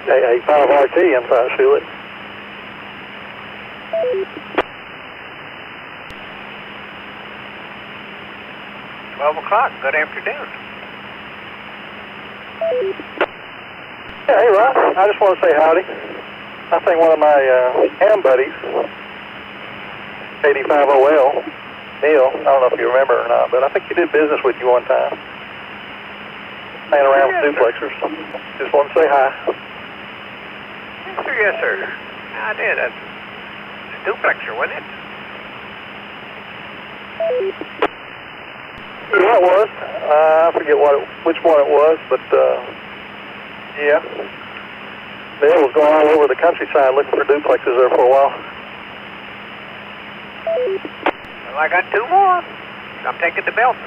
FT8 inside Sealy. $12. Good afternoon. Yeah, hey Ross, I just want to say howdy. I think one of my ham buddies, 85OL, Neil, I don't know if you remember or not, but I think he did business with you one time. Playing around with duplexers. Just want to say hi. Yes, sir. I did. It's a duplexer, wasn't it? Yeah, it was. I forget which one it was, but yeah. Bill was going all over the countryside looking for duplexes there for a while. Well, I got 2 more. I'm taking the Belton.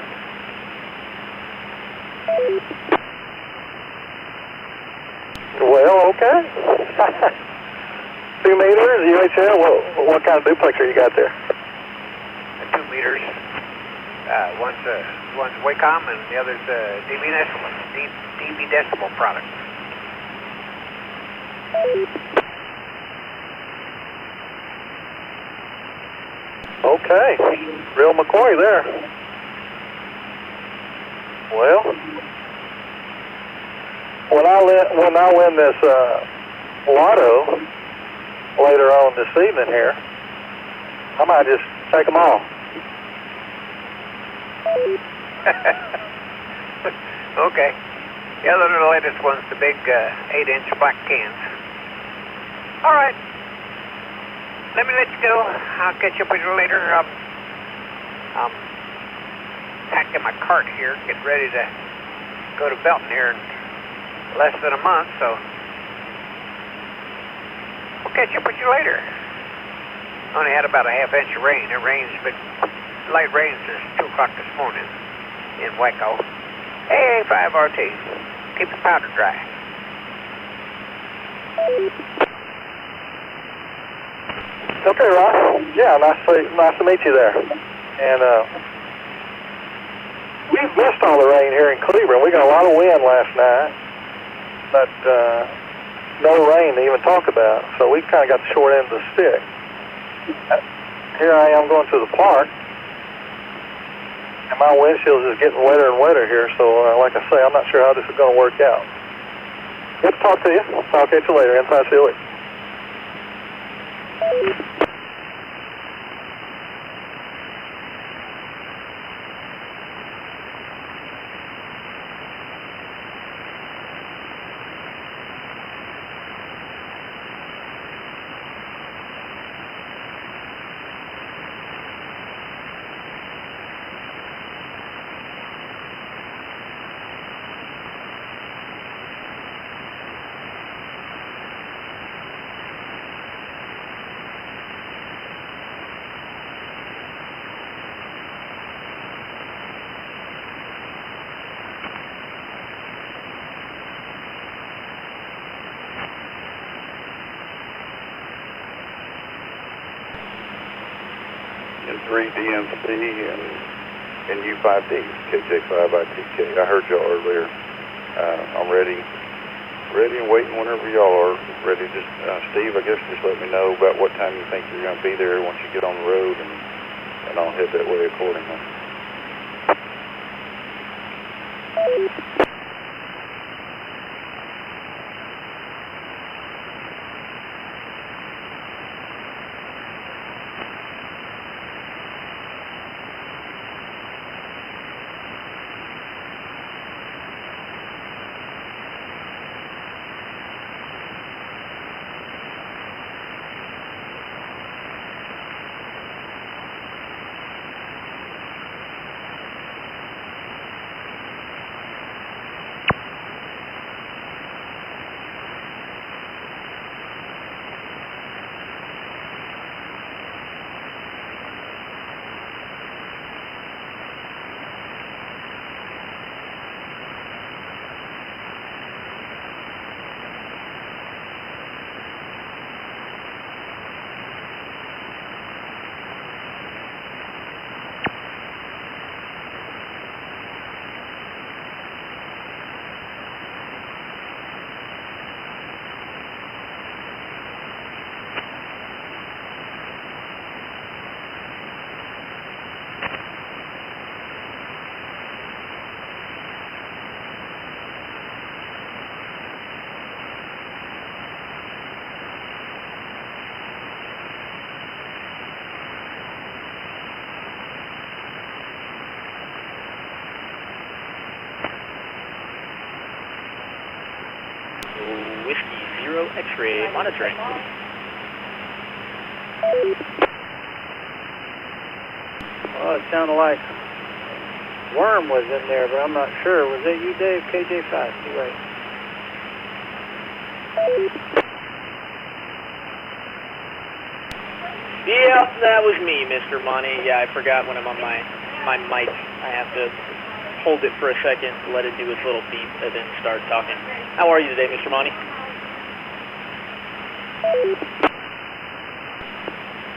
Well, okay. 2 meters, UHL. What kind of duplexer you got there? 2 meters. One's Wacom and the other's DB decimal product. Okay, real McCoy there. Well, when I win this lotto later on this evening here, I might just take them all. Okay. The other the latest one's the big 8-inch black cans. All right. Let me let you go. I'll catch up with you later. I'm packing my cart here, getting ready to go to Belton here in less than a month, so we'll catch up with you later. Only had about a half-inch of rain. It rains, but light rain since 2 o'clock this morning in Waco. Hey, 5RT. Keep the powder dry. Okay, Ross. Yeah, nice to meet you there. And we've missed all the rain here in Cleveland. We got a lot of wind last night, but no rain to even talk about. So we kind of got the short end of the stick. Here I am going to the park, and my windshield is getting wetter and wetter here. So like I say, I'm not sure how this is going to work out. Good to talk to you. I'll catch you later. Inside Sealy. And 3DMC and U5D, KJ5ITK. I heard y'all earlier. I'm ready and waiting whenever y'all are ready. Just Steve, I guess just let me know about what time you think you're going to be there once you get on the road, and I'll head that way accordingly. X-ray monitoring. Well, it sounded like Worm was in there, but I'm not sure. Was it you, Dave? KJ5, C8. Yeah, that was me, Mr. Monty. Yeah, I forgot when I'm on my mic. I have to hold it for a second, let it do its little beep, and then start talking. How are you today, Mr. Monty?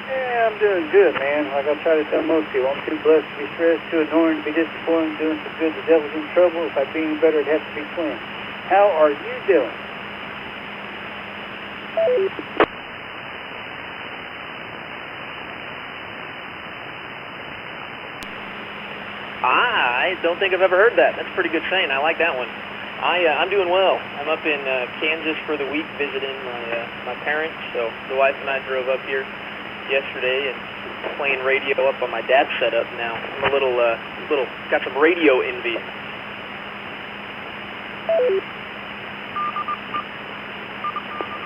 Yeah, I'm doing good, man. Like I try to tell most people, I'm too blessed to be stressed, too annoying to be disappointed, doing so good the devil's in trouble. If I'd be any better, it'd have to be twin. How are you doing? I don't think I've ever heard that. That's a pretty good saying. I like that one. I'm doing well. I'm up in Kansas for the week visiting my parents. So the wife and I drove up here yesterday and playing radio up on my dad's setup now. I'm a little got some radio envy.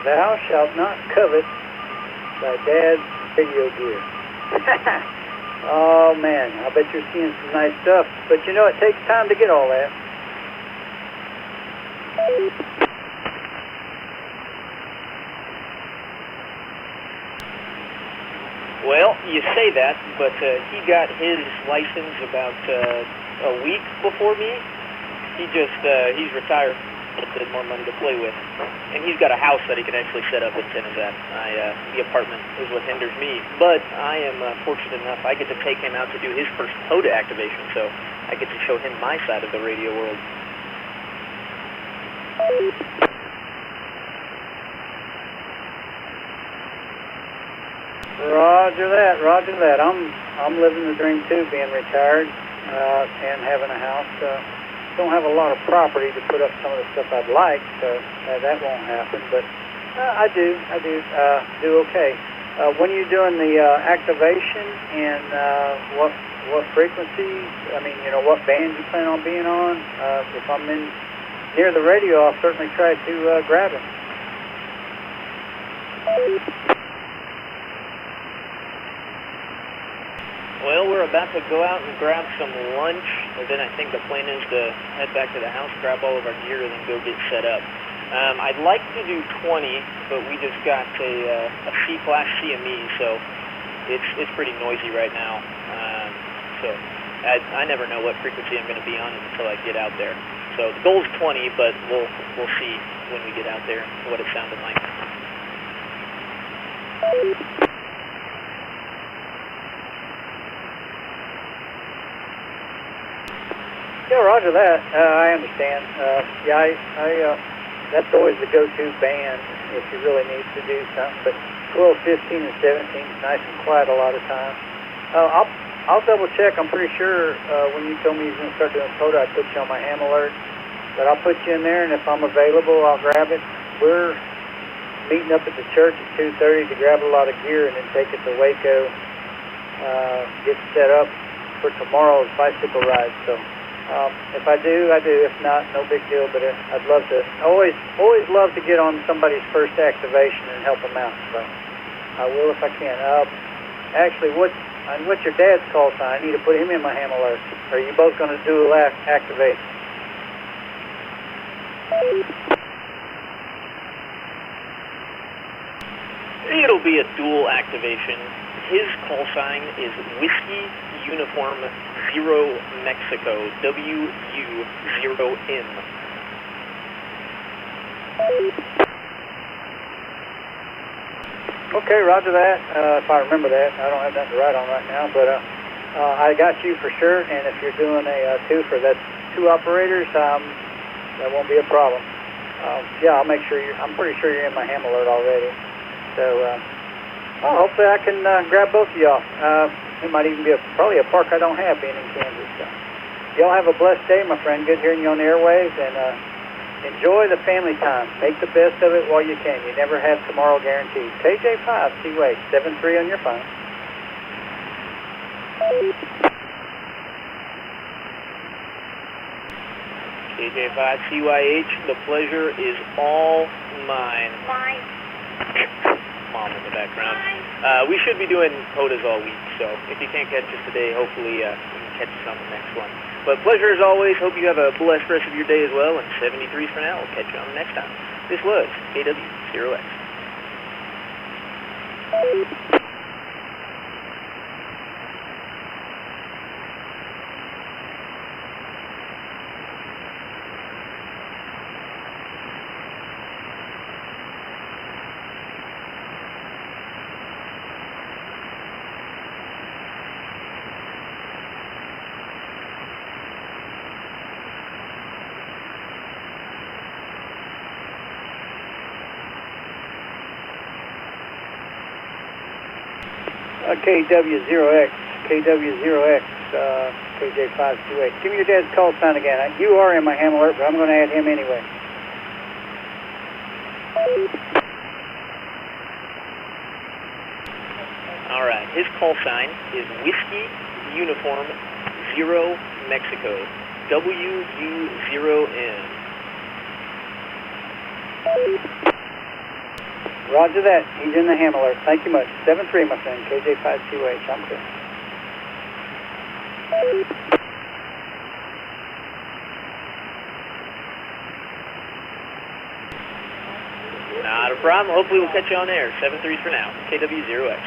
Thou shalt not covet thy dad's radio gear. Oh, man, I bet you're seeing some nice stuff. But, you know, it takes time to get all that. Well, you say that, but he got his license about a week before me. He's retired. Had more money to play with, and he's got a house that he can actually set up antennas at. The apartment is what hinders me, but I am fortunate enough I get to take him out to do his first POTA activation, so I get to show him my side of the radio world. Roger that, roger that. I'm living the dream too, being retired and having a house. Don't have a lot of property to put up some of the stuff I'd like, so that won't happen. But I do do okay. When are you doing the activation, and what frequencies? I mean, you know, what band you plan on being on? If I'm in near the radio, I'll certainly try to grab it. Well, we're about to go out and grab some lunch, and then I think the plan is to head back to the house, grab all of our gear, and then go get set up. I'd like to do 20, but we just got a C-Flash CME, so it's pretty noisy right now. So I never know what frequency I'm going to be on until I get out there. So the goal is 20, but we'll see when we get out there what it sounded like. Yeah, roger that. I understand. That's always the go-to band if you really need to do something. But 12, 15, and 17 is nice and quiet a lot of times. I'll double check. I'm pretty sure when you told me you were going to start doing POTA, I put you on my ham alert. But I'll put you in there, and if I'm available, I'll grab it. We're meeting up at the church at 2:30 to grab a lot of gear and then take it to Waco, get set up for tomorrow's bicycle ride. So. If I do, I do. If not, no big deal. But I'd love to. Always love to get on somebody's first activation and help them out. So I will if I can. Actually, what's your dad's call sign? I need to put him in my ham alert. Are you both going to do a activate? It'll be a dual activation. His call sign is Whiskey Uniform 0 Mexico, WU0M. Okay, roger that. If I remember that. I don't have nothing to write on right now, but I got you for sure, and if you're doing a twofer, that's 2 operators, that won't be a problem. Yeah, I'll make sure I'm pretty sure you're in my ham alert already. So, hopefully I can grab both of y'all. It might even be probably a park I don't have being in Kansas. So. Y'all have a blessed day, my friend. Good hearing you on the airwaves, and enjoy the family time. Make the best of it while you can. You never have tomorrow guaranteed. KJ5, C-Wade, 73 on your phone. KJ5CYH, the pleasure is all mine. Mine. Mom in the background. We should be doing POTAs all week, so if you can't catch us today, hopefully you can catch us on the next one. But pleasure as always. Hope you have a blessed rest of your day as well, and 73s for now. We'll catch you on the next time. This was KW0X. KW0X, KW0X, KJ528. Give me your dad's call sign again. You are in my ham alert, but I'm going to add him anyway. All right, his call sign is Whiskey Uniform 0 Mexico, WU0N. Roger that. He's in the ham alert. Thank you much. 7-3, my friend. KJ528. I'm clear. Not a problem. Hopefully we'll catch you on air. 7-3 for now. KW0X.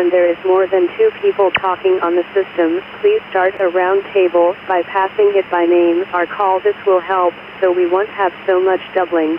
when there is more than 2 people talking on the system, please start a round table by passing it by name or call. This will help, so we won't have so much doubling.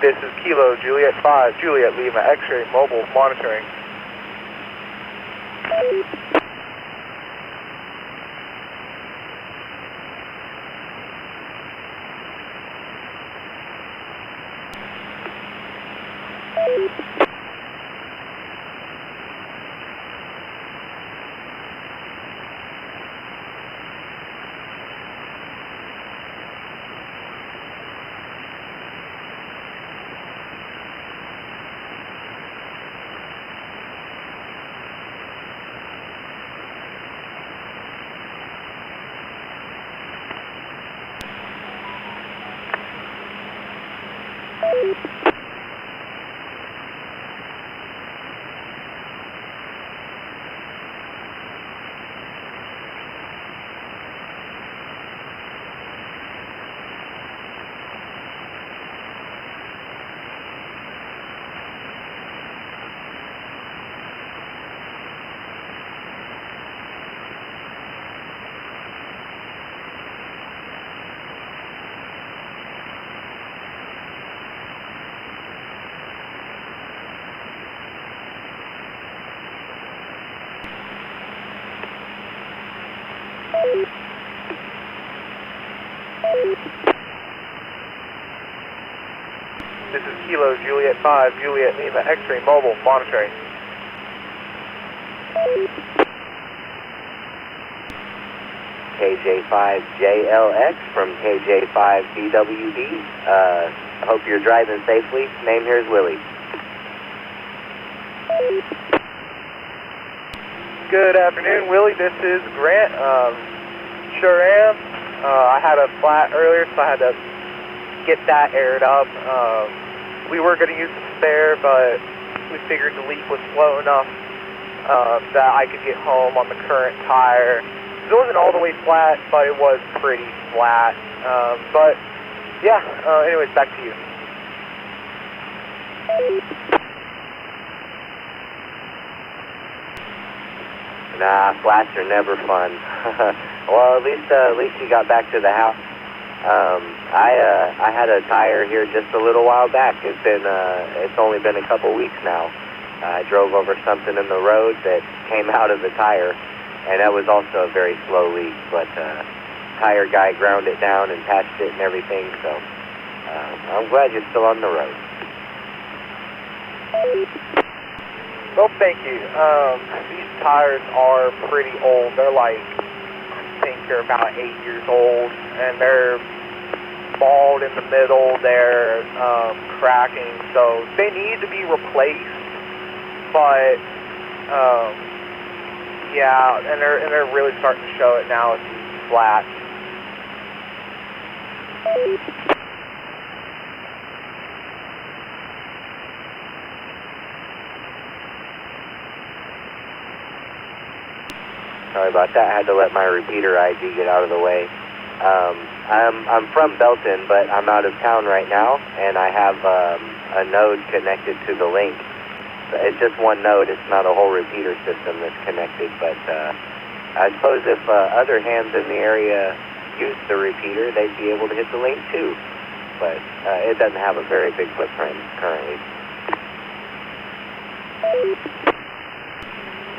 This is Kilo Juliet 5, Juliet Lima X-ray mobile monitoring. This is Kilo Juliet 5, Juliet Lima X-ray mobile monitoring. KJ5JLX from KJ5DWD. Hope you're driving safely. Name here is Willie. Good afternoon, Willie. This is Grant. Sure am. I had a flat earlier, so I had to get that aired up. We were going to use the spare, but we figured the leak was slow enough that I could get home on the current tire. It wasn't all the way flat, but it was pretty flat. But yeah, anyways, back to you. Nah, flats are never fun. Well, at least you got back to the house. I had a tire here just a little while back. It's only been a couple weeks now. I drove over something in the road that came out of the tire, and that was also a very slow leak. But tire guy ground it down and patched it and everything. So I'm glad you're still on the road. Well, thank you. These tires are pretty old. They're like, I think they're about 8 years old, and they're bald in the middle. They're cracking, so they need to be replaced. But yeah, and they're really starting to show it now with these flats. Sorry about that. I had to let my repeater ID get out of the way. I'm from Belton, but I'm out of town right now, and I have a node connected to the link. It's just one node. It's not a whole repeater system that's connected, but I suppose if other hands in the area use the repeater, they'd be able to hit the link too. But it doesn't have a very big footprint currently.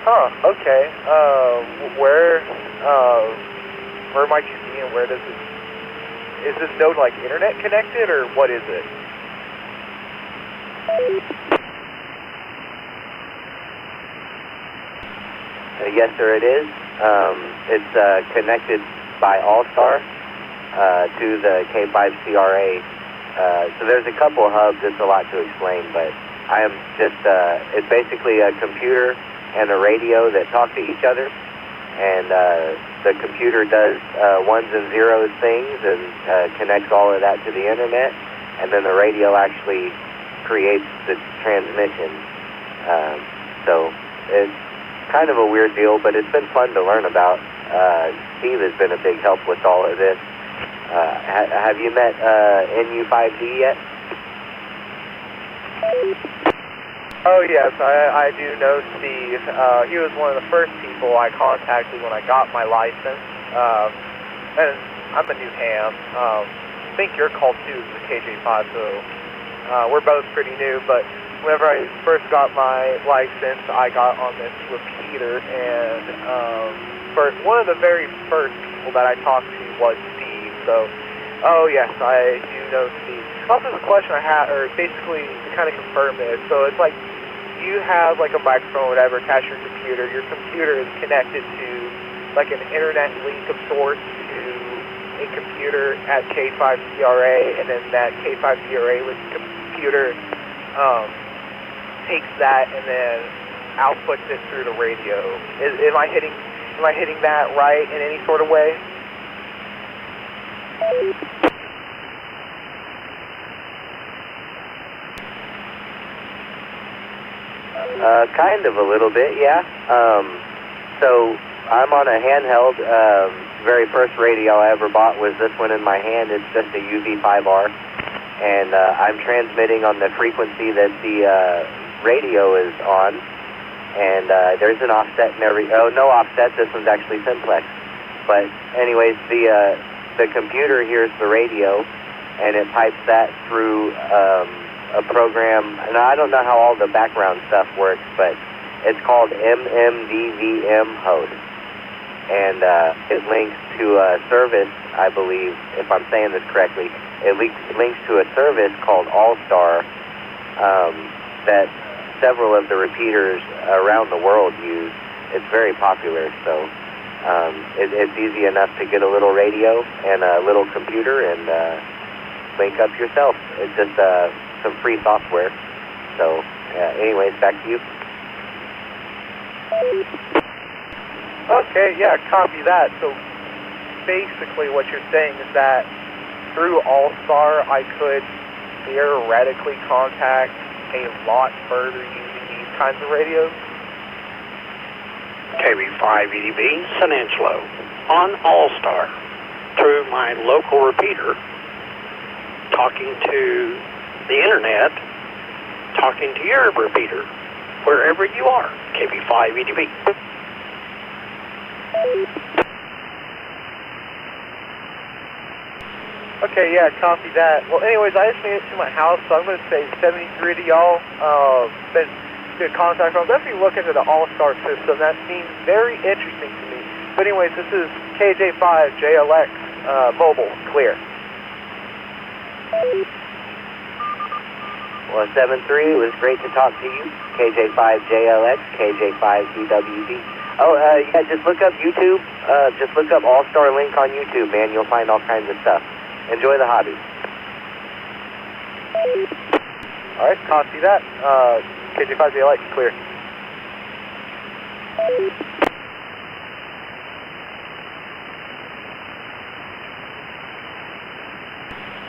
Huh, okay. Where might you be, and where does it... Is this node like internet connected, or what is it? Yes, sir, it is. It's connected by All-Star to the K5CRA. So there's a couple hubs. It's a lot to explain, but I am just, it's basically a computer and a radio that talk to each other. And the computer does ones and zeros things and connects all of that to the internet. And then the radio actually creates the transmission. So it's kind of a weird deal, but it's been fun to learn about. Steve has been a big help with all of this. Have you met NU5D yet? Oh, yes, I do know Steve. He was one of the first people I contacted when I got my license. And I'm a new ham. I think you're called too, the KJ5, so we're both pretty new, but whenever I first got my license, I got on this repeater, and one of the very first people that I talked to was Steve. So, oh yes, I do know Steve. Also, the question I had, or basically to kind of confirm this, so it's like you have like a microphone or whatever attached to your computer. Your computer is connected to like an internet link of sorts to a computer at K5CRA, and then that K5CRA computer takes that and then outputs it through the radio. Am I hitting that right in any sort of way? Kind of a little bit, yeah. So I'm on a handheld. Very first radio I ever bought was this one in my hand. It's just a UV5R, and I'm transmitting on the frequency that the radio is on. And there's an offset in every. Oh, no offset. This one's actually simplex. But anyways, the computer hears the radio, and it pipes that through a program. And I don't know how all the background stuff works, but it's called MMDVM host. And it links to a service, I believe, if I'm saying this correctly. It links to a service called All-Star that several of the repeaters around the world use. It's very popular, so it's easy enough to get a little radio and a little computer and link up yourself. It's just some free software. So anyways, back to you. Okay, yeah, copy that. So basically what you're saying is that through All-Star I could theoretically contact a lot further using these kinds of radios? KB5EDB, San Angelo, on All-Star, through my local repeater, talking to the internet, talking to your repeater, wherever you are, KB5EDB. Okay, yeah, copy that. Well, anyways, I just made it to my house, so I'm going to say 73 to y'all. Been good contact. I'll definitely look into the All-Star system. That seems very interesting to me. But anyways, this is KJ5JLX mobile, clear. Well, 73, it was great to talk to you. KJ5JLX, KJ5DWD. Oh, yeah, just look up YouTube. Just look up All-Star link on YouTube, man. You'll find all kinds of stuff. Enjoy the hobby. All right, copy that. KJ5JLX, clear.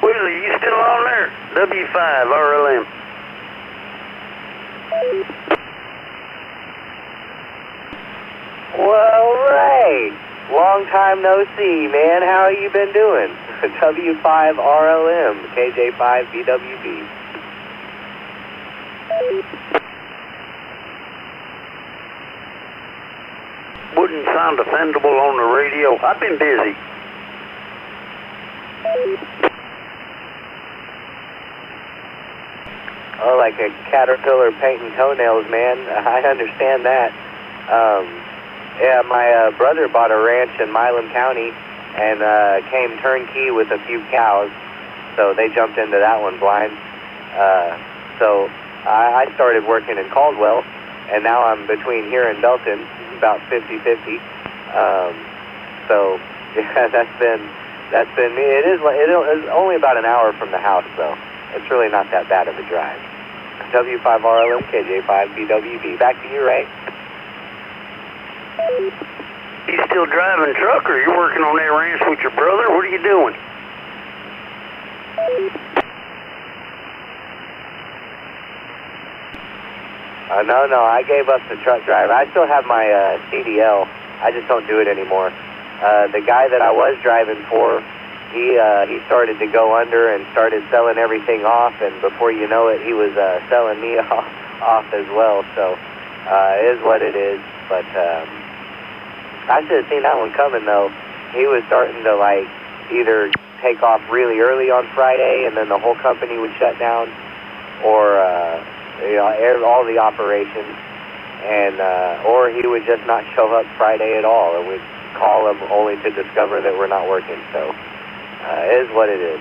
Wheeler, you still on there? W5, RLM. Well, Ray, long time no see, man. How you been doing? W5RLM, KJ5BWB. Wouldn't sound offendable on the radio. I've been busy. Oh, like a caterpillar painting toenails, man. I understand that. Yeah, my brother bought a ranch in Milam County and came turnkey with a few cows, so they jumped into that one blind. So I started working in Caldwell, and now I'm between here and Belton, about 50-50. So yeah, that's been me. It is only about an hour from the house, though. It's really not that bad of a drive. W5RLM, KJ5BWB. Back to you, Ray. You still driving truck, or you working on that ranch with your brother? What are you doing? No, I gave up the truck drive. I still have my CDL. I just don't do it anymore. The guy that I was driving for, he started to go under and started selling everything off, and before you know it, he was selling me off as well. So it is what it is. But I should have seen that one coming, though. He was starting to like either take off really early on Friday, and then the whole company would shut down, or all the operations, and or he would just not show up Friday at all, and we'd call him only to discover that we're not working. So it is what it is.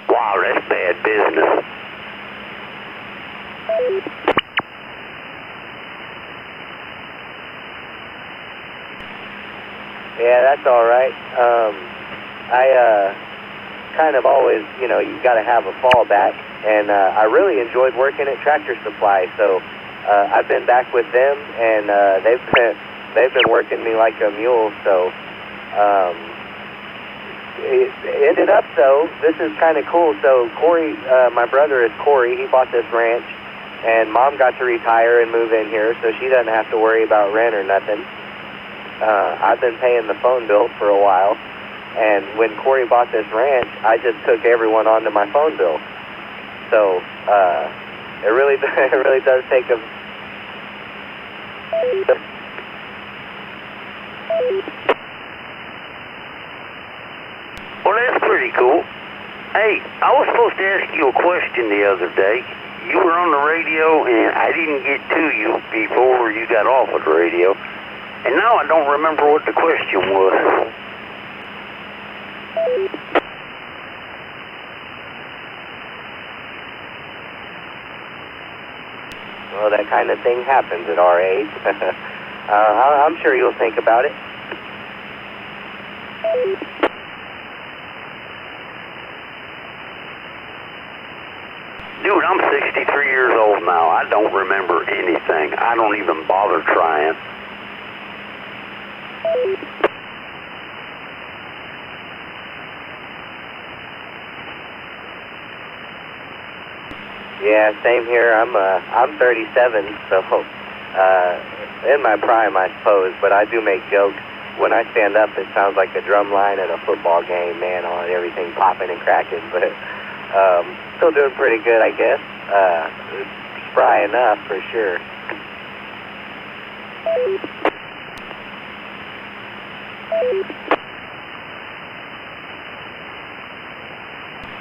Wow, that's bad business. Yeah, that's all right. I kind of always, you got to have a fallback, and I really enjoyed working at Tractor Supply, so I've been back with them, and they've been working me like a mule. So it ended up, though, this is kind of cool. So Corey, my brother is Corey. He bought this ranch, and Mom got to retire and move in here, so she doesn't have to worry about rent or nothing. I've been paying the phone bill for a while, and when Corey bought this ranch, I just took everyone onto my phone bill. So it really does take a... Well, that's pretty cool. Hey, I was supposed to ask you a question the other day. You were on the radio, and I didn't get to you before you got off of the radio. And now I don't remember what the question was. Well, that kind of thing happens at our age. I'm sure you'll think about it. Dude, I'm 63 years old now. I don't remember anything. I don't even bother trying. Yeah, same here. I'm 37, so in my prime, I suppose. But I do make jokes. When I stand up, it sounds like a drum line at a football game, man, on everything popping and cracking. But still doing pretty good, I guess. Spry enough for sure.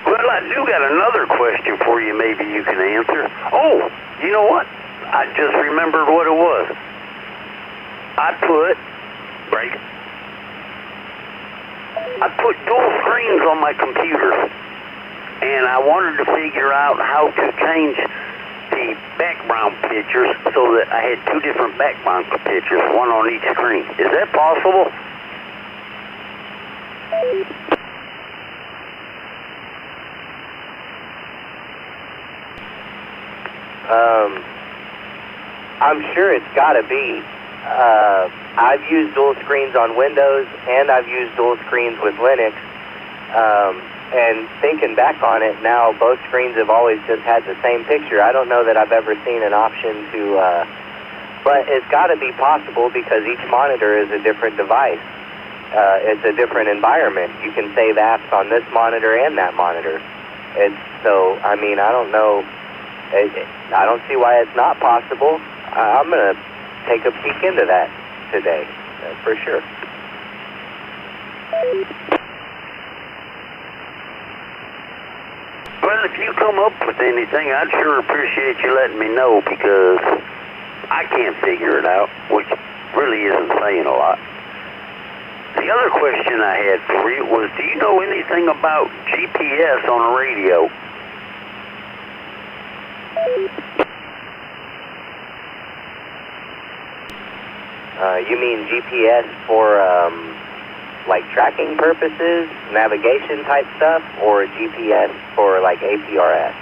Well, I do got another question for you maybe you can answer. Oh, you know what? I just remembered what it was. I put dual screens on my computer, and I wanted to figure out how to change the background pictures so that I had two different background pictures, one on each screen. Is that possible? I'm sure it's got to be. I've used dual screens on Windows, and I've used dual screens with Linux. And thinking back on it now, both screens have always just had the same picture. I don't know that I've ever seen an option to, but it's got to be possible because each monitor is a different device. It's a different environment. You can save apps on this monitor and that monitor. And so, I mean, I don't know. I don't see why it's not possible. I'm going to take a peek into that today, for sure. Well, if you come up with anything, I'd sure appreciate you letting me know because I can't figure it out, which really isn't saying a lot. The other question I had for you was, do you know anything about GPS on a radio? You mean GPS for, like tracking purposes, navigation type stuff, or GPS for like APRS?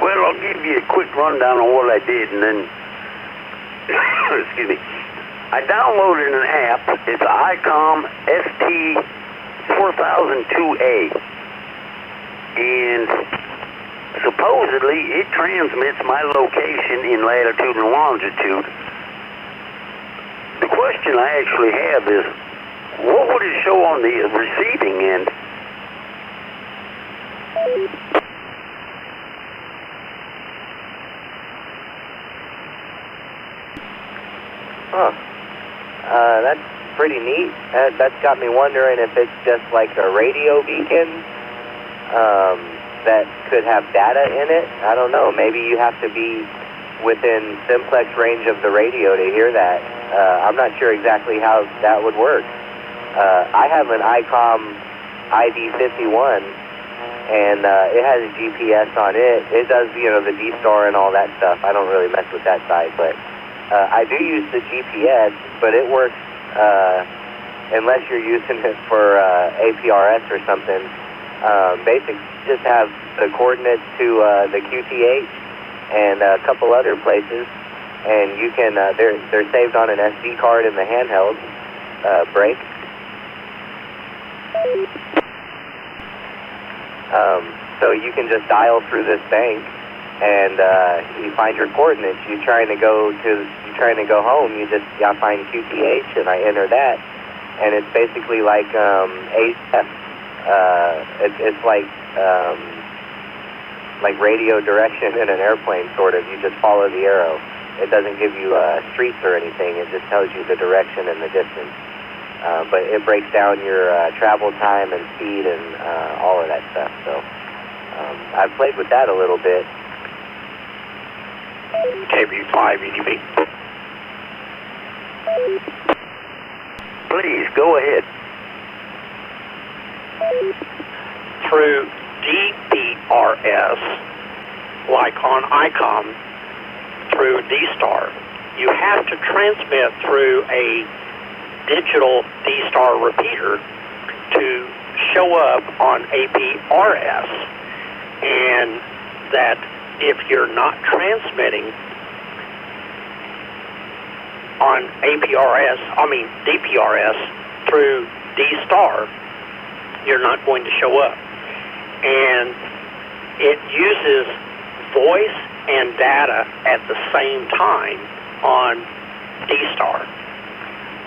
Well, I'll give you a quick rundown on what I did and then, excuse me, I downloaded an app. It's ICOM ST4002A, and supposedly it transmits my location in latitude and longitude. The question I actually have is, what would it show on the receiving end? Huh. That's pretty neat. That's got me wondering if it's just like a radio beacon that could have data in it. I don't know. Maybe you have to be within simplex range of the radio to hear that. I'm not sure exactly how that would work. I have an ICOM ID51, and it has a GPS on it. It does, the D-Star and all that stuff. I don't really mess with that side, but I do use the GPS, but it works unless you're using it for APRS or something. Basically, just have the coordinates to the QTH and a couple other places, and you can they're saved on an SD card in the handheld break. So you can just dial through this bank, and you find your coordinates. You're trying to go home. You just find QTH, and I enter that, and it's basically like AF. It's like radio direction in an airplane, sort of. You just follow the arrow. It doesn't give you streets or anything. It just tells you the direction and the distance. But it breaks down your travel time and speed and all of that stuff. So I've played with that a little bit. KB5 EDB. Please, go ahead. Through DPRS, like on ICOM, through D-Star, you have to transmit through a digital D-Star repeater to show up on APRS, and that if you're not transmitting on DPRS through D-Star, you're not going to show up. And it uses voice and data at the same time on D-Star.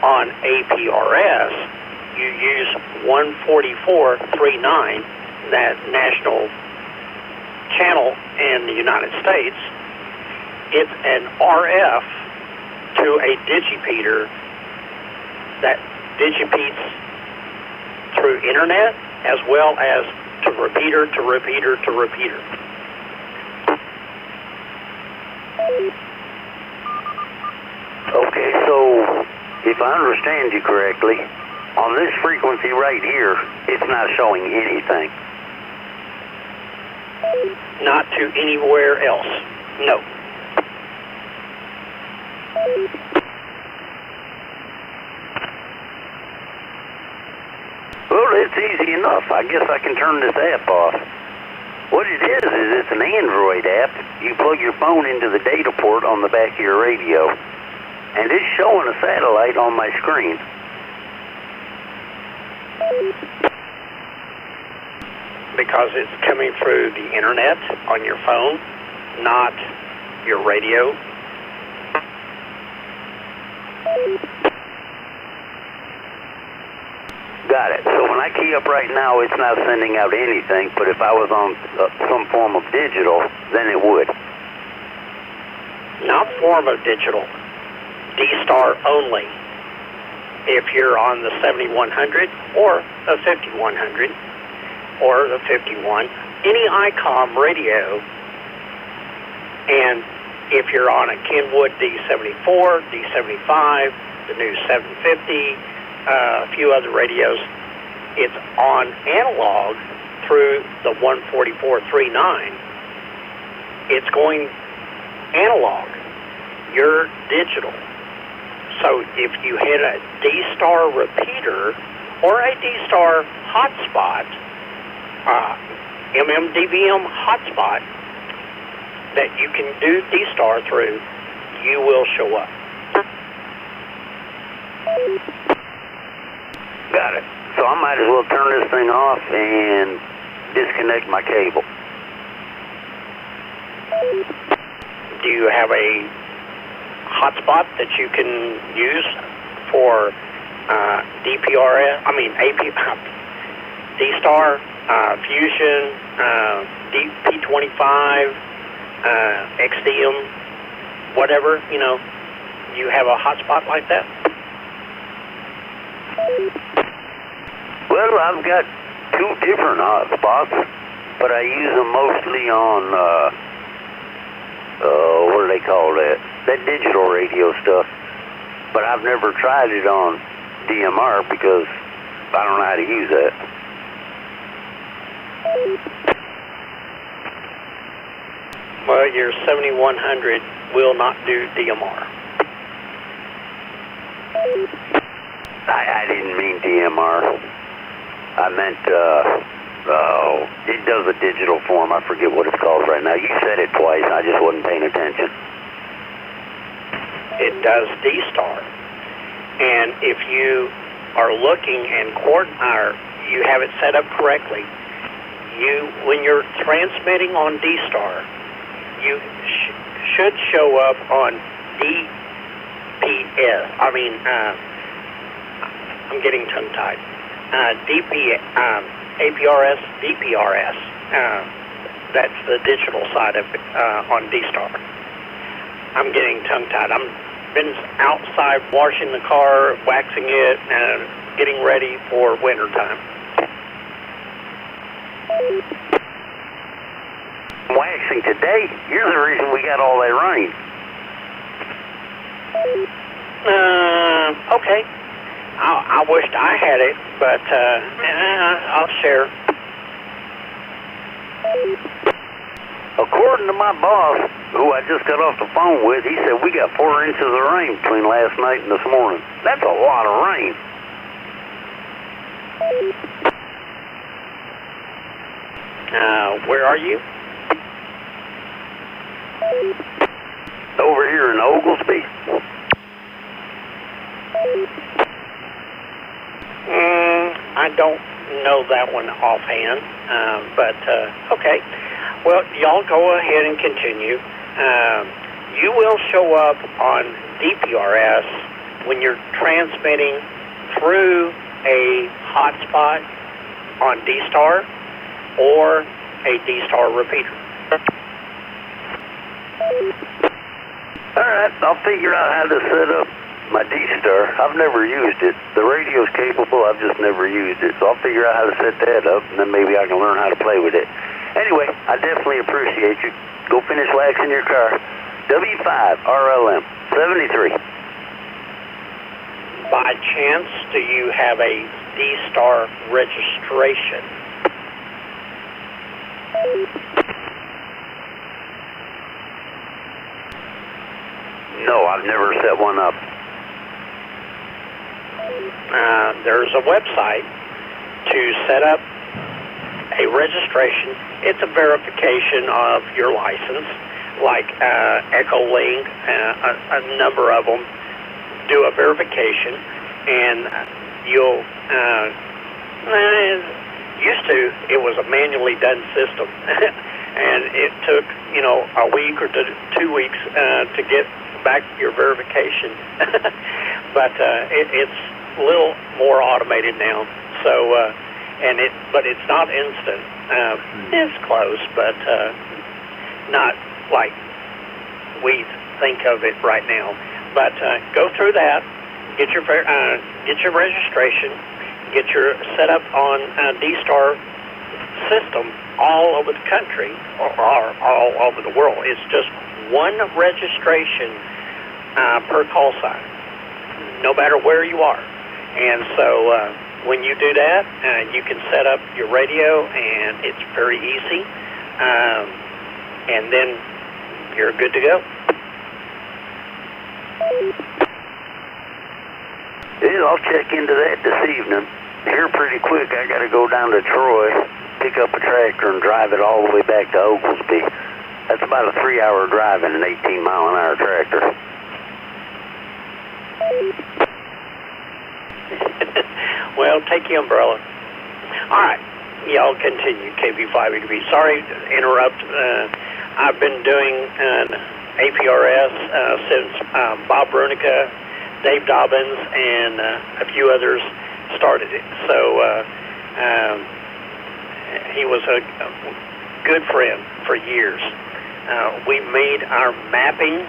On APRS, you use 144.39, that national channel in the United States. It's an RF to a digipeater that digipeats through internet as well as to repeater to repeater to repeater. Okay, so if I understand you correctly, on this frequency right here, it's not showing anything. Not to anywhere else. No. Well, it's easy enough. I guess I can turn this app off. What it is it's an Android app. You plug your phone into the data port on the back of your radio, and it's showing a satellite on my screen. Because it's coming through the internet on your phone, not your radio. Got it. So when I key up right now, it's not sending out anything, but if I was on some form of digital, then it would. Not form of digital, D-star only. If you're on the 7100 or the 5100 or the 51, any ICOM radio, and if you're on a Kenwood D74, D75, the new 750, a few other radios, it's on analog through the 14439. It's going analog. You're digital. So if you hit a D-star repeater or a D-star hotspot, MMDVM hotspot, that you can do D-star through, you will show up. Got it. So I might as well turn this thing off and disconnect my cable. Do you have a hotspot that you can use for DPRS? I mean, D-Star, Fusion, P25, XDM, whatever, you know, you have a hotspot like that? Well, I've got two different hotspots, but I use them mostly on, what do they call that? That digital radio stuff. But I've never tried it on DMR because I don't know how to use that. Well, your 7100 will not do DMR. I didn't mean DMR. I meant, it does a digital form. I forget what it's called right now. You said it twice. I just wasn't paying attention. It does D-Star. And if you are looking and you have it set up correctly, when you're transmitting on D-Star, you should show up on DPS. I'm getting tongue-tied. APRS, DPRS. That's the digital side of it on D-Star. I'm getting tongue-tied. I've been outside washing the car, waxing it, and getting ready for winter time. Waxing today? You're the reason we got all that rain. Okay. I wished I had it, but I'll share. According to my boss, who I just got off the phone with, he said we got 4 inches of rain between last night and this morning. That's a lot of rain. Where are you? Over here in Oglesby. I don't know that one offhand, but okay. Well, y'all go ahead and continue. You will show up on DPRS when you're transmitting through a hotspot on D-Star or a D-Star repeater. All right, I'll figure out how to set up my D-Star. I've never used it. The radio's capable, I've just never used it. So I'll figure out how to set that up, and then maybe I can learn how to play with it. Anyway, I definitely appreciate you. Go finish waxing your car. W5RLM 73. By chance, do you have a D-Star registration? No, I've never set one up. There's a website to set up a registration. It's a verification of your license, like EchoLink, a number of them do a verification, and you'll Used to, it was a manually done system, and it took, a week or 2 weeks to get back your verification. But it's a little more automated now. So, but it's not instant. It's close, but not like we think of it right now. But go through that, get your registration, get your setup on D-Star system all over the country or all over the world. It's just one registration per call sign, no matter where you are. And so when you do that, you can set up your radio, and it's very easy. And then you're good to go. Yeah, I'll check into that this evening. Here pretty quick, I got to go down to Troy, pick up a tractor, and drive it all the way back to Oglesby. That's about a 3-hour drive in an 18-mile-an-hour tractor. Well, take the umbrella. All right, y'all continue. KB5EB. Sorry to interrupt. I've been doing APRS since Bob Brunica, Dave Dobbins, and a few others started it. So he was a good friend for years. We made our mapping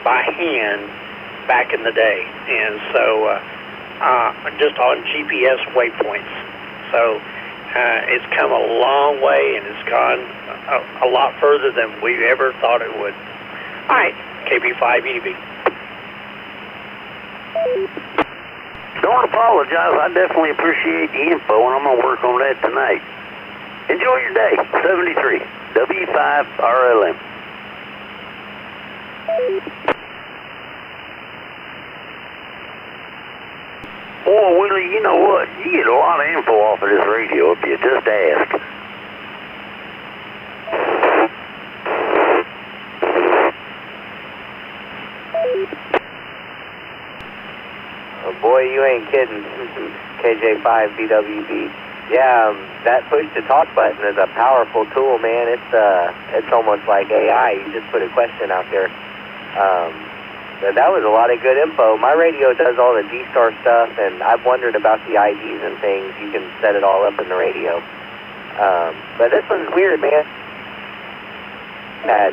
by hand back in the day, and so just on GPS waypoints. So it's come a long way, and it's gone a lot further than we ever thought it would. All right, KB5EB. Don't apologize. I definitely appreciate the info, and I'm going to work on that tonight. Enjoy your day. 73 W5RLM. Boy, Willie, you know what? You get a lot of info off of this radio if you just ask. Oh boy, you ain't kidding. KJ5BWB. Yeah, that push-to-talk button is a powerful tool, man. It's almost like AI. You just put a question out there. That was a lot of good info. My radio does all the D-Star stuff, and I've wondered about the IDs and things. You can set it all up in the radio. But this one's weird, man.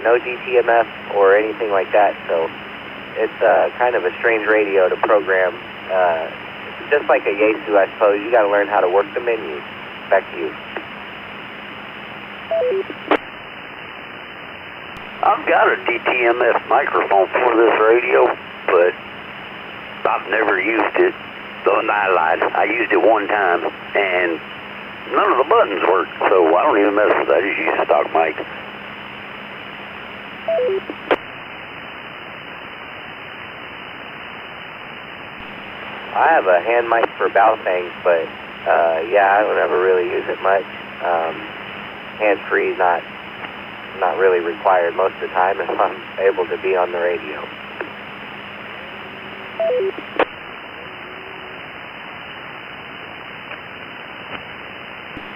No DTMF or anything like that, so it's kind of a strange radio to program. Just like a Yaesu, I suppose. You got to learn how to work the menu. Back to you. I've got a DTMF microphone for this radio, but I've never used it. So I lied. I used it one time, and none of the buttons worked, so I don't even mess with that. I just use a stock mic. I have a hand mic for Baofeng, but yeah, I don't ever really use it much. Hands-free, not really required most of the time if I'm able to be on the radio.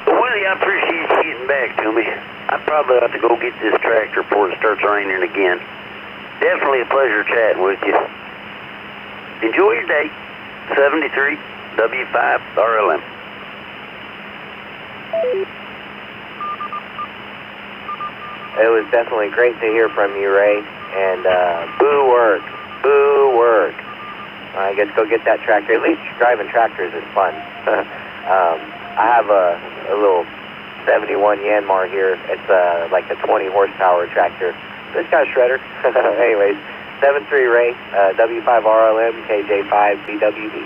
Willie, I appreciate you getting back to me. I probably have to go get this tractor before it starts raining again. Definitely a pleasure chatting with you. Enjoy your day. 73 W5RLM. It was definitely great to hear from you, Ray. And boo work. Boo work. I guess go get that tractor. At least driving tractors is fun. I have a little 71 Yanmar here. It's like a 20 horsepower tractor. It's got a shredder. Anyways, 73 Ray, W5RLM, KJ5BWB.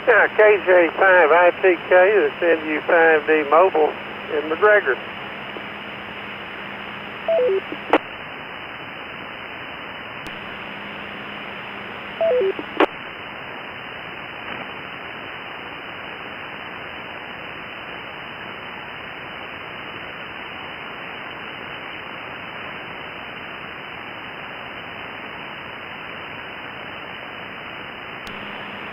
Yeah, KJ5ITK, that's NU5D Mobile in McGregor.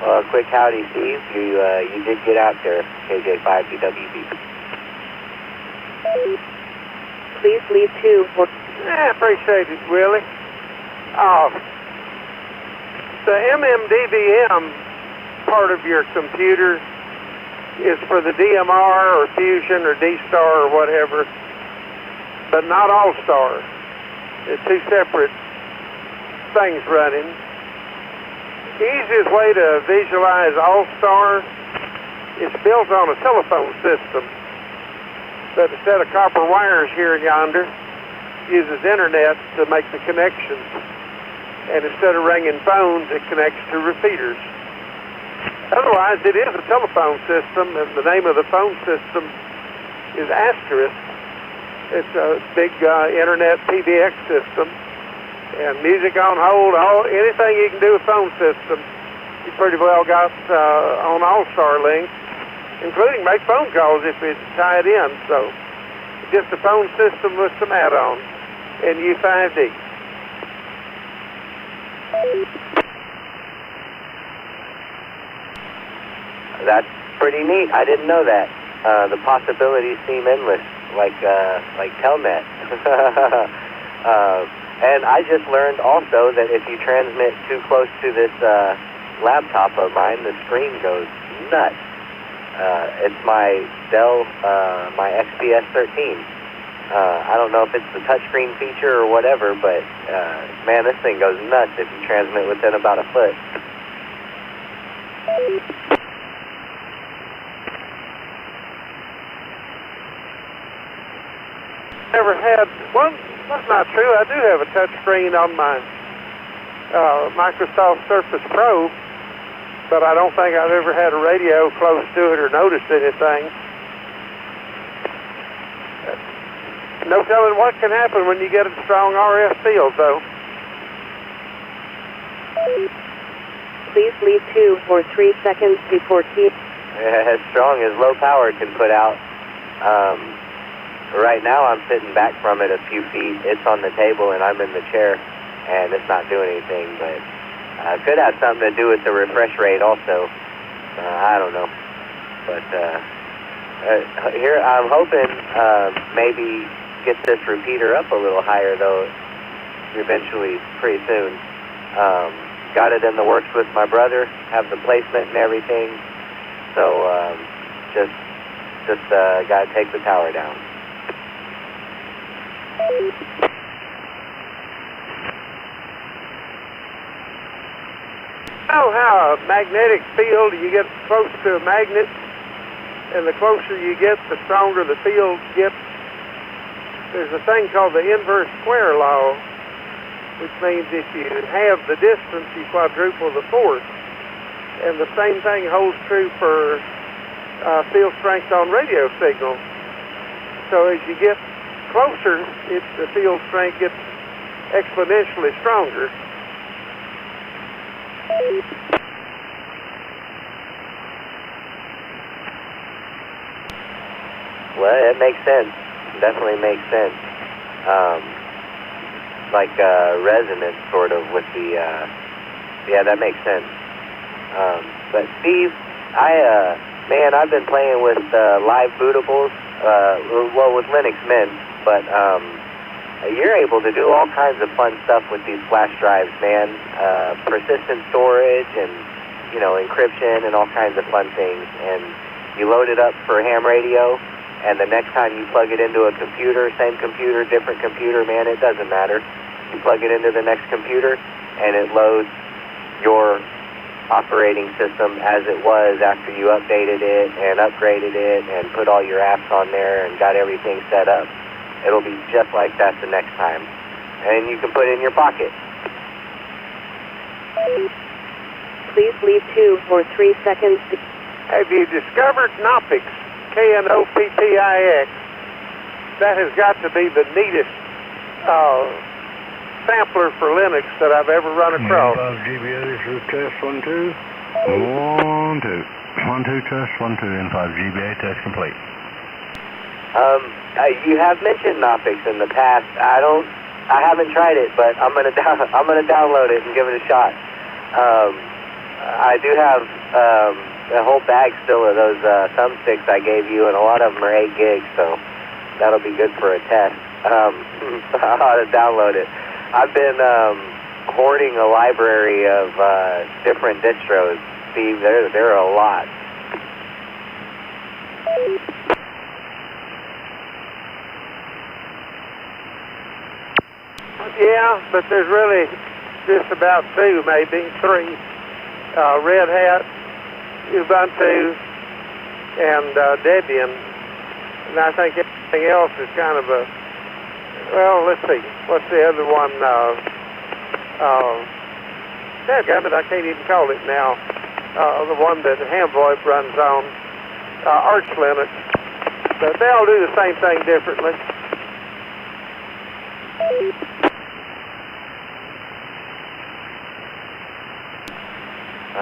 Well, quick howdy, Steve. You did get out there, KJ5BWB. Please leave 2 or... I appreciate it, Willie. The MMDVM part of your computer is for the DMR or Fusion or D-Star or whatever, but not All-Star. It's two separate things running. The easiest way to visualize All-Star is built on a telephone system, but instead of copper wires here and yonder, uses internet to make the connections. And instead of ringing phones, it connects to repeaters. Otherwise, it is a telephone system, and the name of the phone system is Asterisk. It's a big internet PBX system, and music on hold, anything you can do with phone system, you pretty well got on All-Star Link, including make phone calls if it's tied in. So, just a phone system with some add-ons, and U5D. That's pretty neat. I didn't know that. The possibilities seem endless, like Telnet. And I just learned also that if you transmit too close to this laptop of mine, the screen goes nuts. It's my Dell, my XPS 13. I don't know if it's the touchscreen feature or whatever, but man, this thing goes nuts if you transmit within about a foot. Never had, well, that's not true. I do have a touchscreen on my Microsoft Surface Pro, but I don't think I've ever had a radio close to it or noticed anything. No telling what can happen when you get a strong RF field, though. Please leave 2 or 3 seconds before key. As strong as low power can put out. Right now I'm sitting back from it a few feet. It's on the table and I'm in the chair, and it's not doing anything, but could have something to do with the refresh rate also. I don't know. But here I'm hoping maybe get this repeater up a little higher, though, eventually, pretty soon. Got it in the works with my brother, have the placement and everything, so just got to take the tower down. Oh, how a magnetic field, you get close to a magnet, and the closer you get, the stronger the field gets. There's a thing called the inverse square law, which means if you halve the distance, you quadruple the force. And the same thing holds true for field strength on radio signals. So as you get closer, the field strength gets exponentially stronger. Well, it makes sense. Definitely makes sense. Like resonance, sort of, with the, yeah, that makes sense. But Steve, man, I've been playing with live bootables, well, with Linux Mint, but you're able to do all kinds of fun stuff with these flash drives, man. Persistent storage and, you know, encryption and all kinds of fun things. And you load it up for ham radio, and the next time you plug it into a computer, same computer, different computer, man, it doesn't matter. You plug it into the next computer, and it loads your operating system as it was after you updated it and upgraded it and put all your apps on there and got everything set up. It'll be just like that the next time. And you can put it in your pocket. Please leave 2 or 3 seconds. Have you discovered Knoppix? Knoppix. That has got to be the neatest sampler for Linux that I've ever run across. 5 GBA, this is test 1, 2. 1, 2. 1, 2, test 1, 2, and 5 GBA, test complete. You have mentioned Knoppix in the past. I haven't tried it, but I'm gonna download it and give it a shot. I do have a whole bag still of those thumbsticks I gave you, and a lot of them are 8 gigs, so that'll be good for a test. I ought to download it. I've been hoarding a library of different distros. Steve, there are a lot. Yeah, but there's really just about 2, maybe 3. Red Hat, Ubuntu, and Debian. And I think everything else is kind of a, well, let's see. What's the other one? Dadgummit, I can't even call it now. The one that HamVoIP runs on, Arch Linux. But they all do the same thing differently.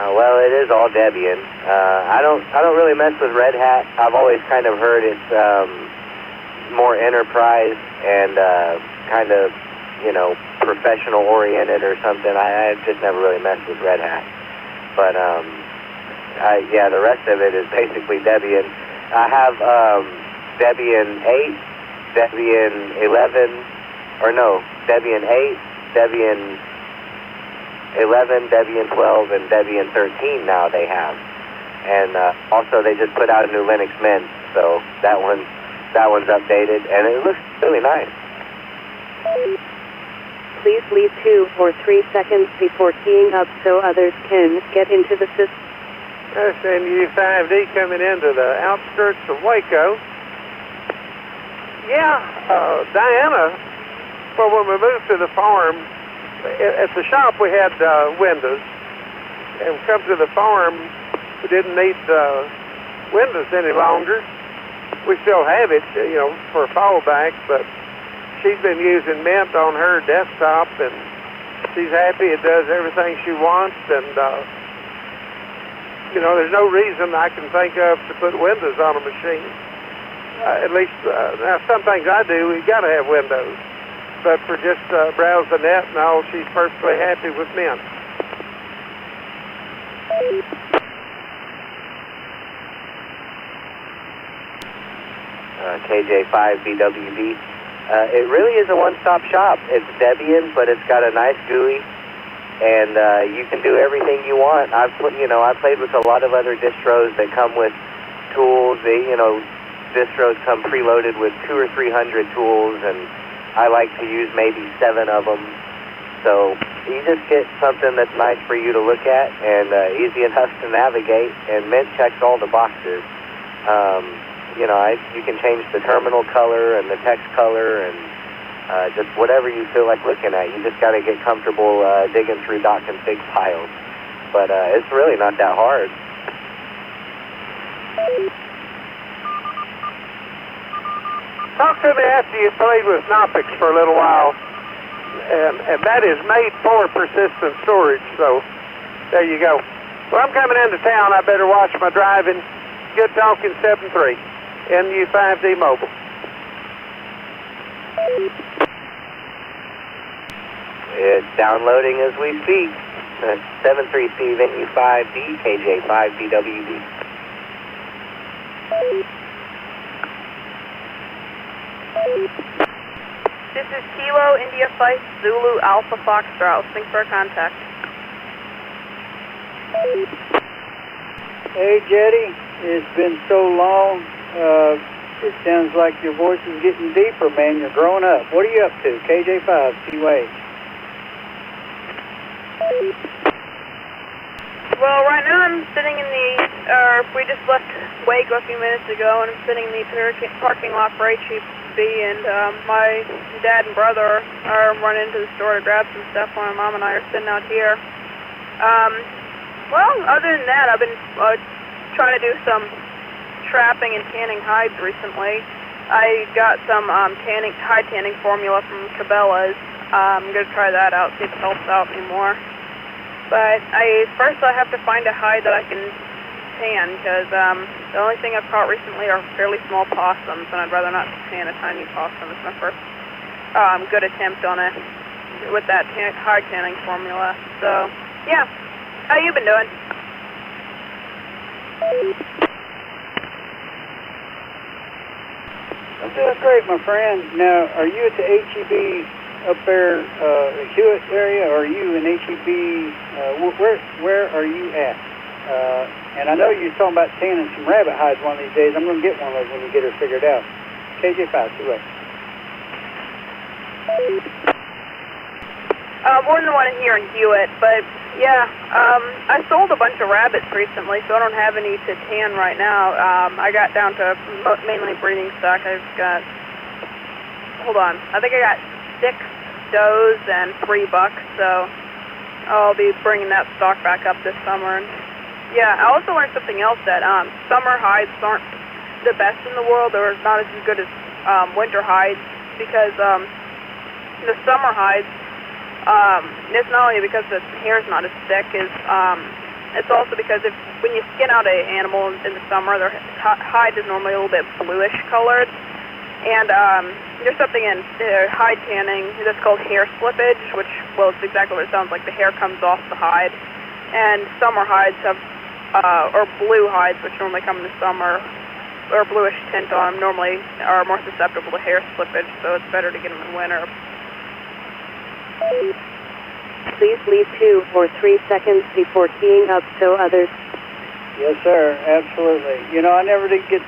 Well, it is all Debian. I don't really mess with Red Hat. I've always kind of heard it's more enterprise and kind of, professional oriented or something. I've just never really messed with Red Hat. But yeah, the rest of it is basically Debian. I have Debian 8, Debian 11, or no, Debian 8, Debian 11, Debian 12, and Debian 13 now they have. And also they just put out a new Linux Mint, so that one's updated, and it looks really nice. Please leave 2 or 3 seconds before keying up so others can get into the system. That's NU5D coming into the outskirts of Waco. Yeah, Diana, well, when we moved to the farm, at the shop we had windows, and come to the farm, we didn't need windows any longer. We still have it, for fallback, but she's been using Mint on her desktop, and she's happy. It does everything she wants, and there's no reason I can think of to put Windows on a machine. At least, now some things I do, you got to have Windows. But for just browse the net and all, she's perfectly happy with Mint. KJ5BWD. It really is a one-stop shop. It's Debian, but it's got a nice GUI, and you can do everything you want. I've played with a lot of other distros that come with tools. Distros come preloaded with 200 or 300 tools, and I like to use maybe 7 of them. So you just get something that's nice for you to look at and easy enough to navigate, and Mint checks all the boxes. You can change the terminal color and the text color and just whatever you feel like looking at. You just got to get comfortable digging through .config files. But it's really not that hard. Talk to me after you played with Knoppix for a little while. And that is made for persistent storage, so there you go. Well, I'm coming into town. I better watch my driving. Good talking, 7-3. NU5D Mobile. It's downloading as we speak. 7-3 Steve, NU5D, KJ5BWD. This is Kilo, India Flight, Zulu, Alpha, Foxtrot. Thanks for our contact. Hey, Jetty, it's been so long. It sounds like your voice is getting deeper, man. You're growing up. What are you up to? KJ5, T-Wave. Well, right now I'm sitting in we just left Waco a few minutes ago, and I'm sitting in the parking lot for HEB, and my dad and brother are running to the store to grab some stuff while my mom and I are sitting out here. Well, other than that, I've been trying to do some trapping and tanning hides recently. I got some hide tanning formula from Cabela's. I'm going to try that out, see if it helps out me more. But first I have to find a hide that I can tan, because the only thing I've caught recently are fairly small possums, and I'd rather not tan a tiny possum. It's my first good attempt on it with that hide tanning formula. So, yeah. How you been doing? I'm doing great, my friend. Now, are you at the HEB up there, Hewitt area, or are you in HEB, where are you at? And I know you're talking about tanning some rabbit hides one of these days. I'm going to get one of those when you get her figured out. KJ5, too late. More than the one in here in Hewitt, but yeah, I sold a bunch of rabbits recently, so I don't have any to tan right now. I got down to mainly breeding stock. I've got, hold on, I think I got 6 does and 3 bucks, so I'll be bringing that stock back up this summer. And yeah, I also learned something else, that summer hides aren't the best in the world, or not as good as winter hides, because the summer hides, it's not only because the hair's not as thick, it's also because when you skin out an animal in the summer, their hide is normally a little bit bluish colored, and there's something in hide tanning that's called hair slippage, which, well, it's exactly what it sounds like. The hair comes off the hide, and summer hides have, or blue hides, which normally come in the summer, or bluish tint on them, normally are more susceptible to hair slippage, so it's better to get them in winter. Please leave 2 or 3 seconds before keying up so others. Yes, sir, absolutely. You know, I never did get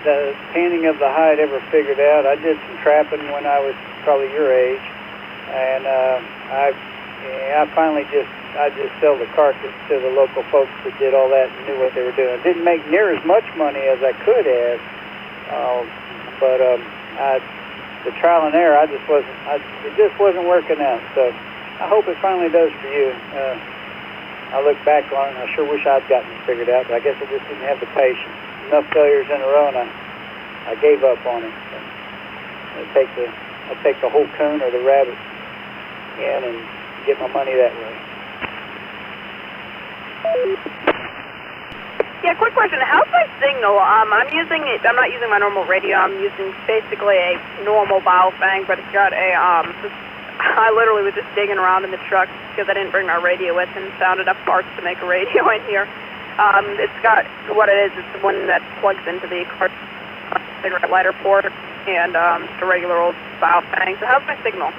the tanning of the hide ever figured out. I did some trapping when I was probably your age, and I finally just sell the carcass to the local folks that did all that and knew what they were doing. Didn't make near as much money as I could have, but the trial and error, it just wasn't working out. So I hope it finally does for you. I look back on it, and I sure wish I'd gotten it figured out, but I guess I just didn't have the patience. Enough failures in a row, and I gave up on it. So I take the whole coon or the rabbit in and get my money that way. Yeah, quick question. How's my signal? I'm not using my normal radio. I'm using basically a normal Baofeng, but it's got a I literally was just digging around in the truck because I didn't bring my radio with and found enough parts to make a radio in here. It's got what it is. It's the one that plugs into the cigarette lighter port and just a regular old Baofeng. So how's my signal?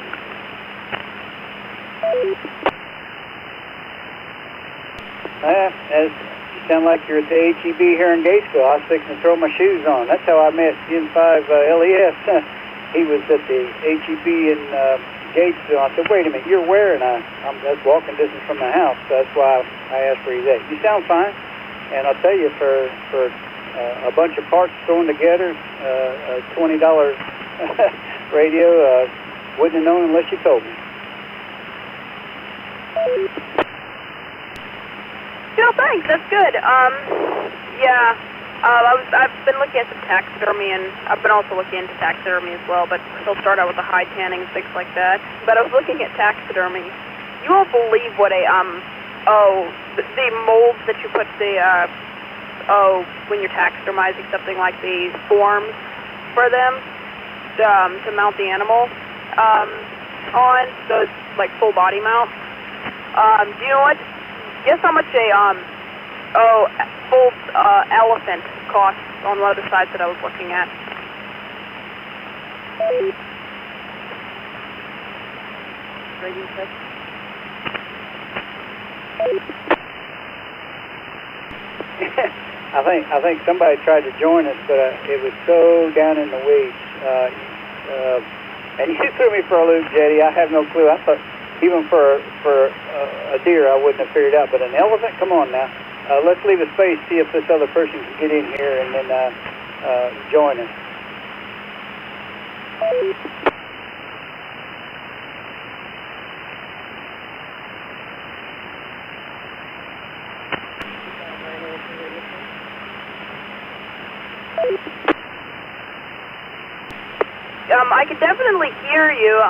You sound like you're at the HEB here in Gatesville. I was fixing to throw my shoes on. That's how I met N5 LES. He was at the HEB in Gatesville. I said, wait a minute, you're where? And that's walking distance from my house. So that's why I asked where he's at. You sound fine. And I'll tell you, for a bunch of parts thrown together, a $20 radio, wouldn't have known unless you told me. No, thanks. That's good. Yeah. I've been looking at some taxidermy, and I've been also looking into taxidermy as well, but they'll start out with the hide tanning and things like that. But I was looking at taxidermy. You won't believe what the molds that you put when you're taxidermizing something like these forms for them to mount the animal on, so it's like full body mount. Do you know what? Guess how much a full elephant costs on one of the sites that I was looking at? I think somebody tried to join us, but it was so down in the weeds. And you threw me for a loop, Jetty. I have no clue. I thought even for a deer, I wouldn't have figured out. But an elephant, come on now. Let's leave a space, see if this other person can get in here and then join us. I can definitely hear you,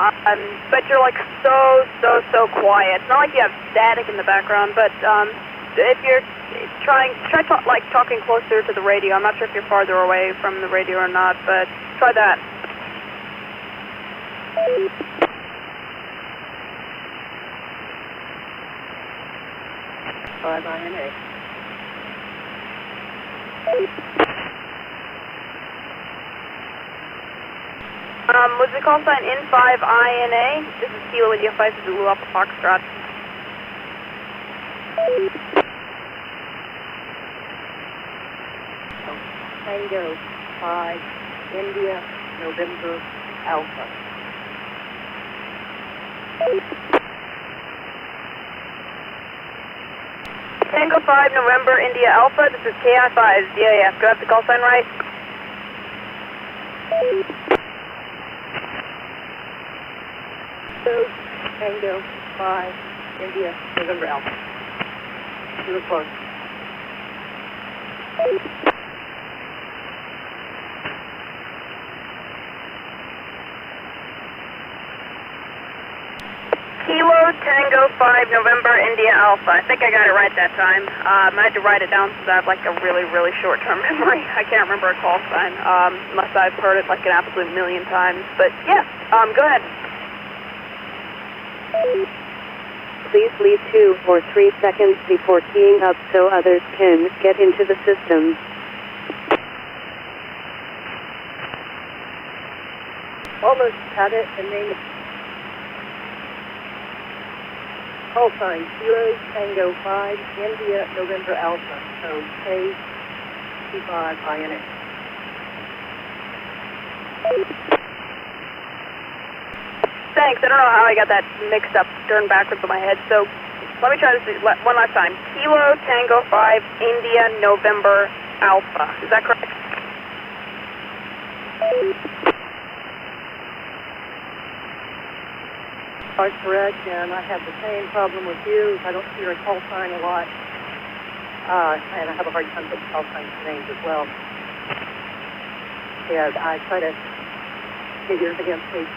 but you're like so quiet. It's not like you have static in the background, but if you're talking closer to the radio. I'm not sure if you're farther away from the radio or not, but try that. 5 INA. Was the call sign N5 INA? This is Kilo India 5 Zulu Alpha Foxtrot. Tango 5 India November Alpha. Tango 5 November India Alpha. This is KI5 DAF. Do I have the call sign right? Tango 5 India November Alpha. You were close. Kilo Tango 5 November India Alpha. I think I got it right that time. I had to write it down since I have like a really short-term memory. I can't remember a call sign unless I've heard it like an absolute million times. But yeah, go ahead. Please leave 2 or 3 seconds before keying up so others can get into the system. Almost had it, and then call sign Kilo Tango 5 India November Alpha. So K25 INA. Thanks. I don't know how I got that mixed up, turned backwards in my head. So let me try this one last time. Kilo Tango 5 India November Alpha. Is that correct? That's correct, and I have the same problem with you. I don't hear a call sign a lot, and I have a hard time putting call signs names as well. And I try to get yours again, please.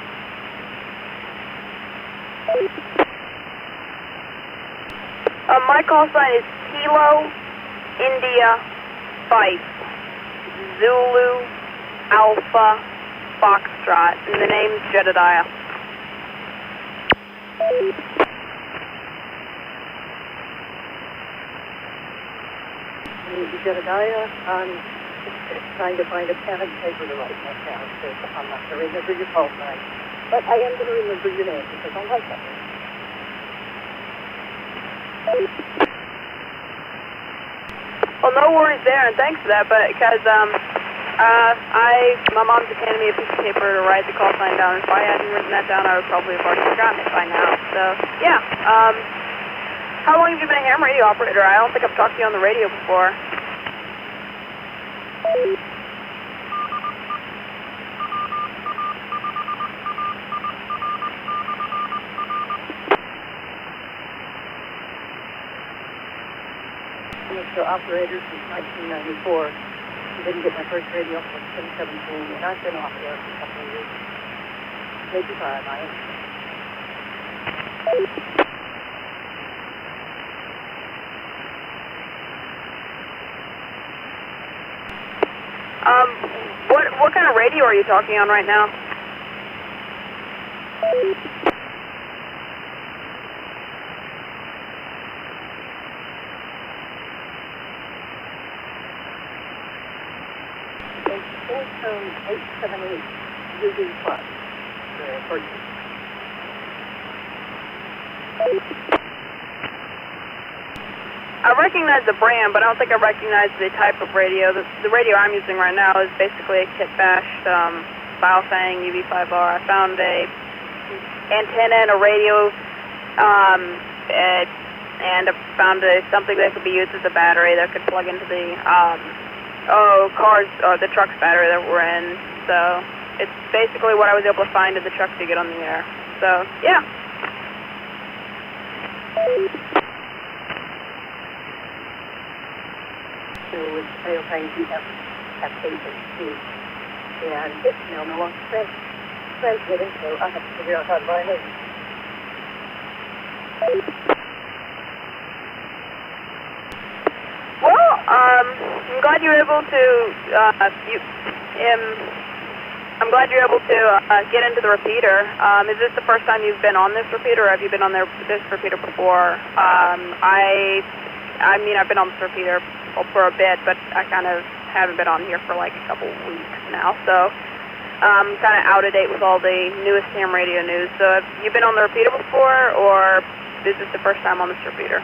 My call sign is Kilo India 5 Zulu Alpha Foxtrot, and the name's Jedediah. Jedediah, I'm trying to find a pen and paper to write that down, so I'm not going to remember your call sign. But I am going to remember your name because I like that. Well, no worries there, and thanks for that, but because my mom's just handed me a piece of paper to write the call sign down. If I hadn't written that down, I would probably have already forgotten it by now. So, yeah. How long have you been a ham radio operator? I don't think I've talked to you on the radio before. So operator since 1994. I didn't get my first radio until 2017, and I've been off air for a couple of years. Maybe 5, I am. What kind of radio are you talking on right now? Tone 878 UV Plus. I recognize the brand, but I don't think I recognize the type of radio. The radio I'm using right now is basically a kit-bashed Baofeng UV5R. I found a antenna and a radio, and I found something that could be used as a battery that could plug into the the truck's battery that we're in. So it's basically what I was able to find in the truck to get on the air. So yeah. So with Baofeng, you have FT8, and its mail no longer says transmitting, so I have to figure out how to buy it. Well, I'm glad you were able to, I'm glad you're able to get into the repeater. Is this the first time you've been on this repeater, or have you been on this repeater before? I mean, I've been on this repeater for a bit, but I kind of haven't been on here for like a couple weeks now, so I'm kind of out of date with all the newest ham radio news. So have you been on the repeater before, or is this the first time on this repeater?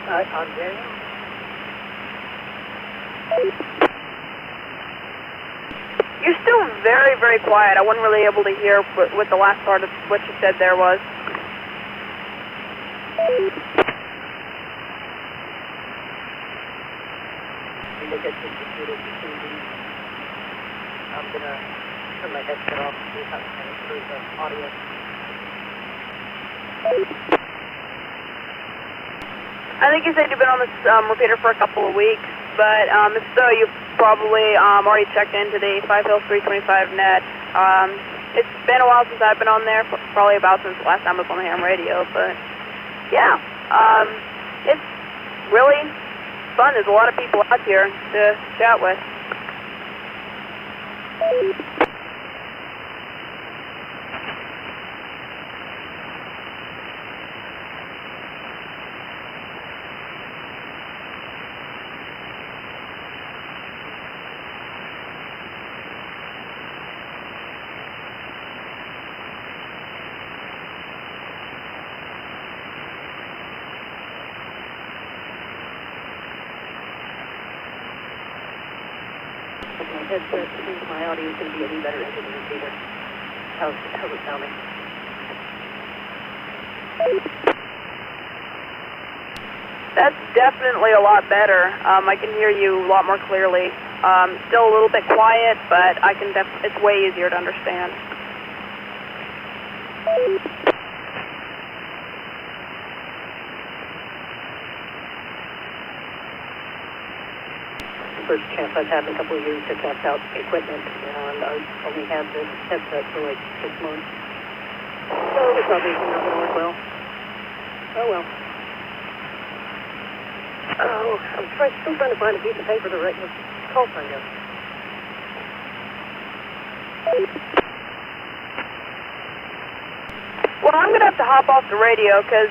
I'm Daniel. You're still very, very quiet. I wasn't really able to hear what the last part of what you said there was. I'm going to turn my headset off and see if I can improve the audio. I think you said you've been on this repeater for a couple of weeks, but if so, you've probably already checked into the 5 Hills 325 net. It's been a while since I've been on there, probably about since the last time I was on the ham radio, but yeah, it's really fun. There's a lot of people out here to chat with. My headset, see if my audio is going to be any better into the repeater. How's it sounding? That's definitely a lot better. I can hear you a lot more clearly. Still a little bit quiet, but I can it's way easier to understand. First chance I've had in a couple of years to test out equipment, and I've only had this headset for like 6 months. So it's probably not going to work well. Oh well. Oh, I'm still trying to find a piece of paper to write this call sign down. Well, I'm going to have to hop off the radio because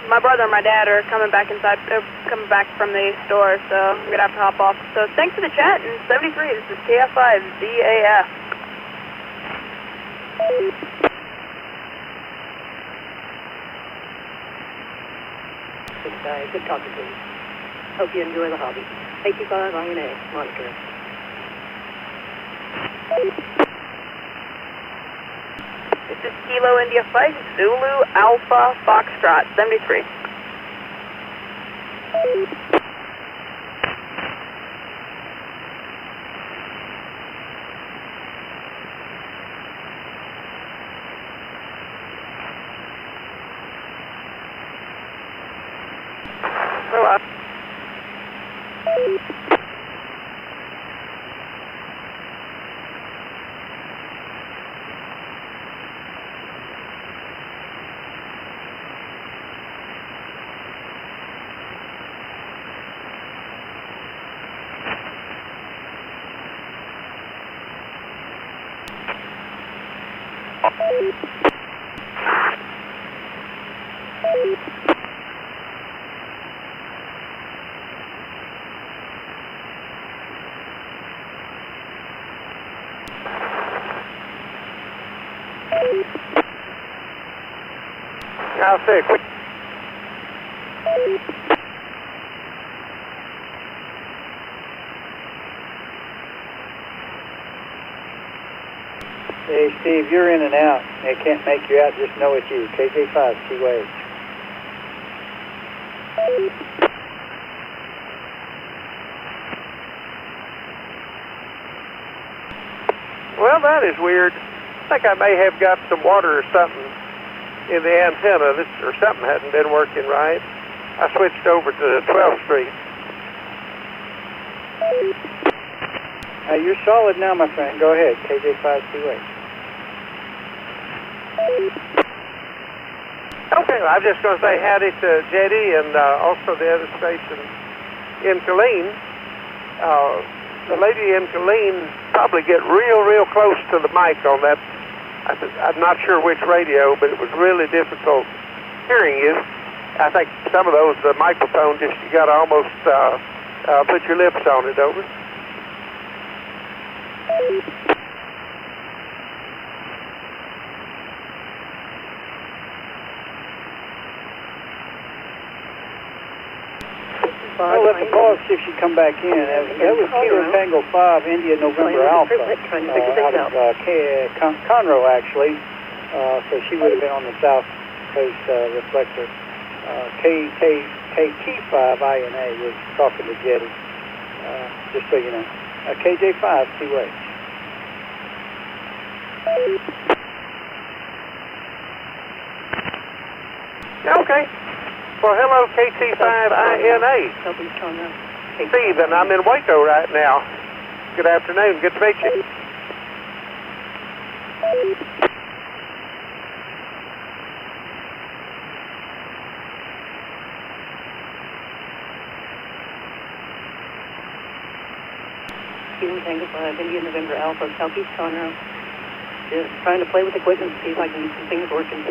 my brother and my dad are coming back inside. They're coming back from the store, so I'm going to have to hop off. So thanks for the chat, and 73, this is KF5ZAF. Good guy, good talking to you. Hope you enjoy the hobby. 825INA, monitor. This is Kilo India 5, Zulu Alpha Foxtrot, 73. Hello. I'll say a quick. Hey, Steve, you're in and out. They can't make you out. Just know it's you. KJ5, CYH. Well, that is weird. think I may have got some water or something in the antenna, or something hadn't been working right. I switched over to 12th Street. You're solid now, my friend. Go ahead, KJ528. Okay, well, I'm just going to say howdy to Jetty and also the other station in Killeen. The lady in Killeen probably get real close to the mic on that. I'm not sure which radio, but it was really difficult hearing you. I think some of those, the microphone, just you got to almost put your lips on it, over. Well, let's pause, see if she come back in. That was Kilo Tango 5, India, November Alpha, out of Conroe, actually. So she would have been on the South Coast Reflector. KT5INA was talking to Jetty, just so you know. KJ5, two-way. Okay. Well, hello, KT5INA. Steve, and I'm in Waco right now. Good afternoon. Good to meet you. Kilo Tango 5, India, November Alpha, Southeast Conroe. Just trying to play with equipment, see if I can get some things working.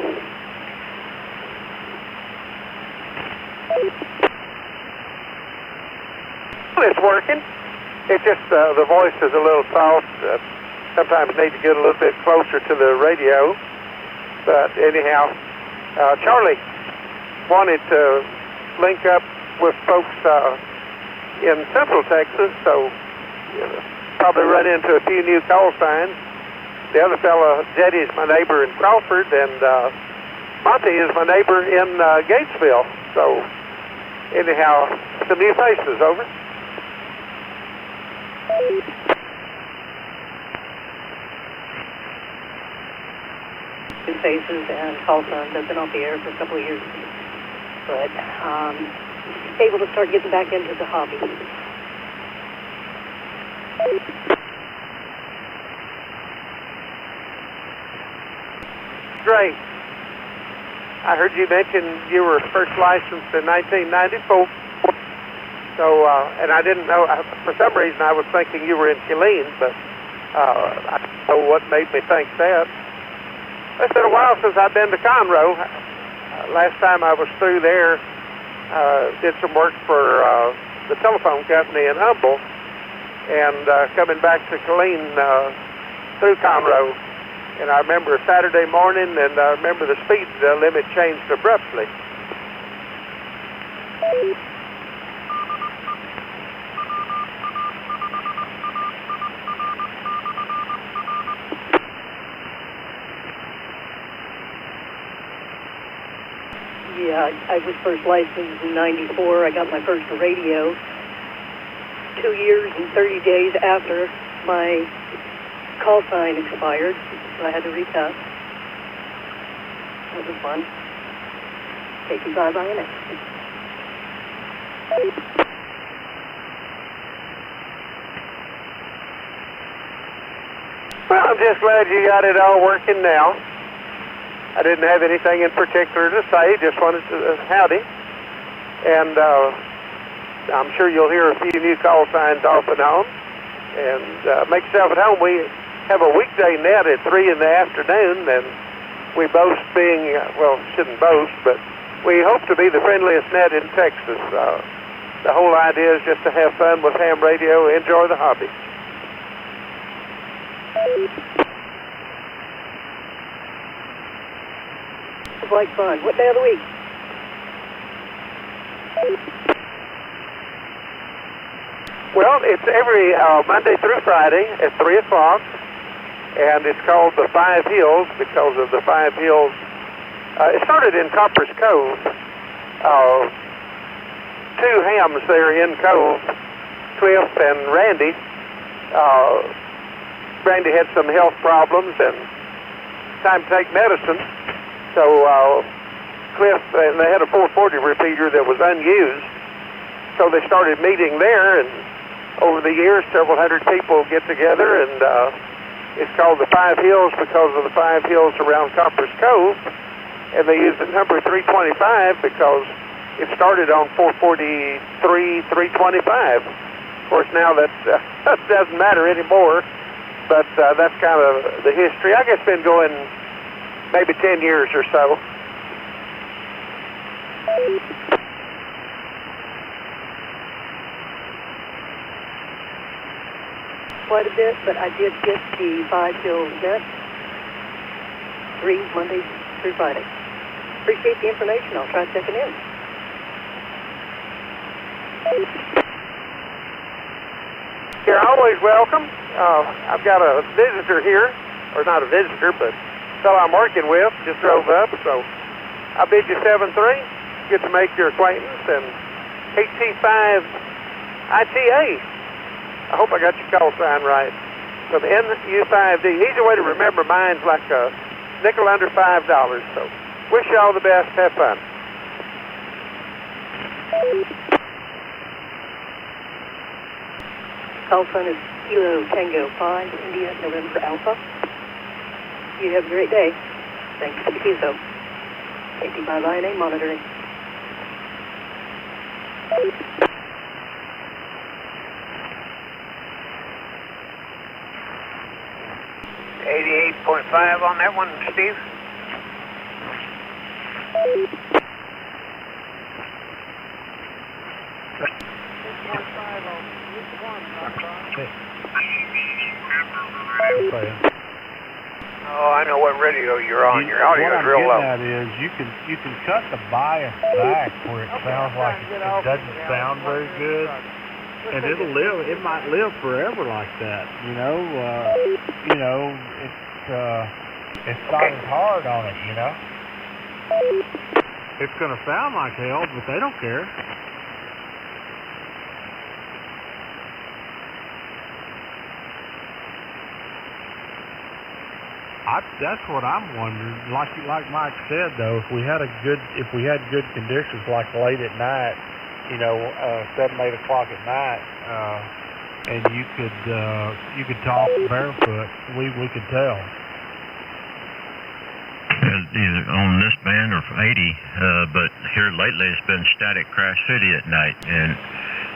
It's working. It's just the voice is a little soft. Sometimes need to get a little bit closer to the radio. But anyhow, Charlie wanted to link up with folks in Central Texas, so probably run into a few new call signs. The other fellow, Jetty, is my neighbor in Crawford, and Monty is my neighbor in Gatesville. So anyhow, some new faces, over. New faces and call signs. I've been off the air for a couple of years, but able to start getting back into the hobby. Great. I heard you mention you were first licensed in 1994. So, and I didn't know, for some reason I was thinking you were in Killeen, but I don't know what made me think that. It's been a while since I've been to Conroe. Last time I was through there, did some work for the telephone company in Humble, and coming back to Killeen through Conroe. And I remember a Saturday morning, and I remember the speed limit changed abruptly. Yeah, I was first licensed in 94. I got my first radio 2 years and 30 days after my call sign expired, so I had to retest. That was fun. KT5INA. Well, I'm just glad you got it all working now. I didn't have anything in particular to say, just wanted to howdy. And I'm sure you'll hear a few new call signs off and on. And make yourself at home. We have a weekday net at 3 in the afternoon, and we boast being, well, shouldn't boast, but we hope to be the friendliest net in Texas. The whole idea is just to have fun with ham radio, enjoy the hobby. It's like fun. What day of the week? Well, it's every Monday through Friday at 3 o'clock, and it's called the Five Hills because of the Five Hills. It started in Copper's Cove. Two hams there in Cove, Cliff and Randy. Randy had some health problems, and time to take medicine. So Cliff, and they had a 440 repeater that was unused. So they started meeting there, and over the years, several hundred people get together, and it's called the Five Hills because of the 5 hills around Copper's Cove. And they use the number 325 because it started on 443, 325. Of course, now that doesn't matter anymore, but that's kind of the history. I guess it's been going maybe 10 years or so. Quite a bit, but I did get the 5 Hills net, 3 Mondays through Friday. Appreciate the information. I'll try checking in. You're always welcome. I've got a visitor here, or not a visitor, but a fellow I'm working with just drove up, so I bid you 7-3. Good to make your acquaintance, and HT5 ITA. I hope I got your call sign right. So the NU5D, easy way to remember mine's like a nickel under $5. So wish you all the best. Have fun. Call sign is Kilo Tango 5, India, November Alpha. You have a great day. Thanks for the QSO. 85 INA monitoring. .5 on that one, Steve. Oh, I know what radio you're on. Your audio is real low. What I'm getting at is you can cut the bias back where it sounds like it doesn't sound very good, and it'll live. It might live forever like that. It's not as hard on it. It's going to sound like hell, but they don't care. That's what I'm wondering. Like Mike said, though, if we had good conditions, like late at night, 7, 8 o'clock at night, and you could talk barefoot, we could tell. Either on this band or 80, but here lately it's been static crash city at night, and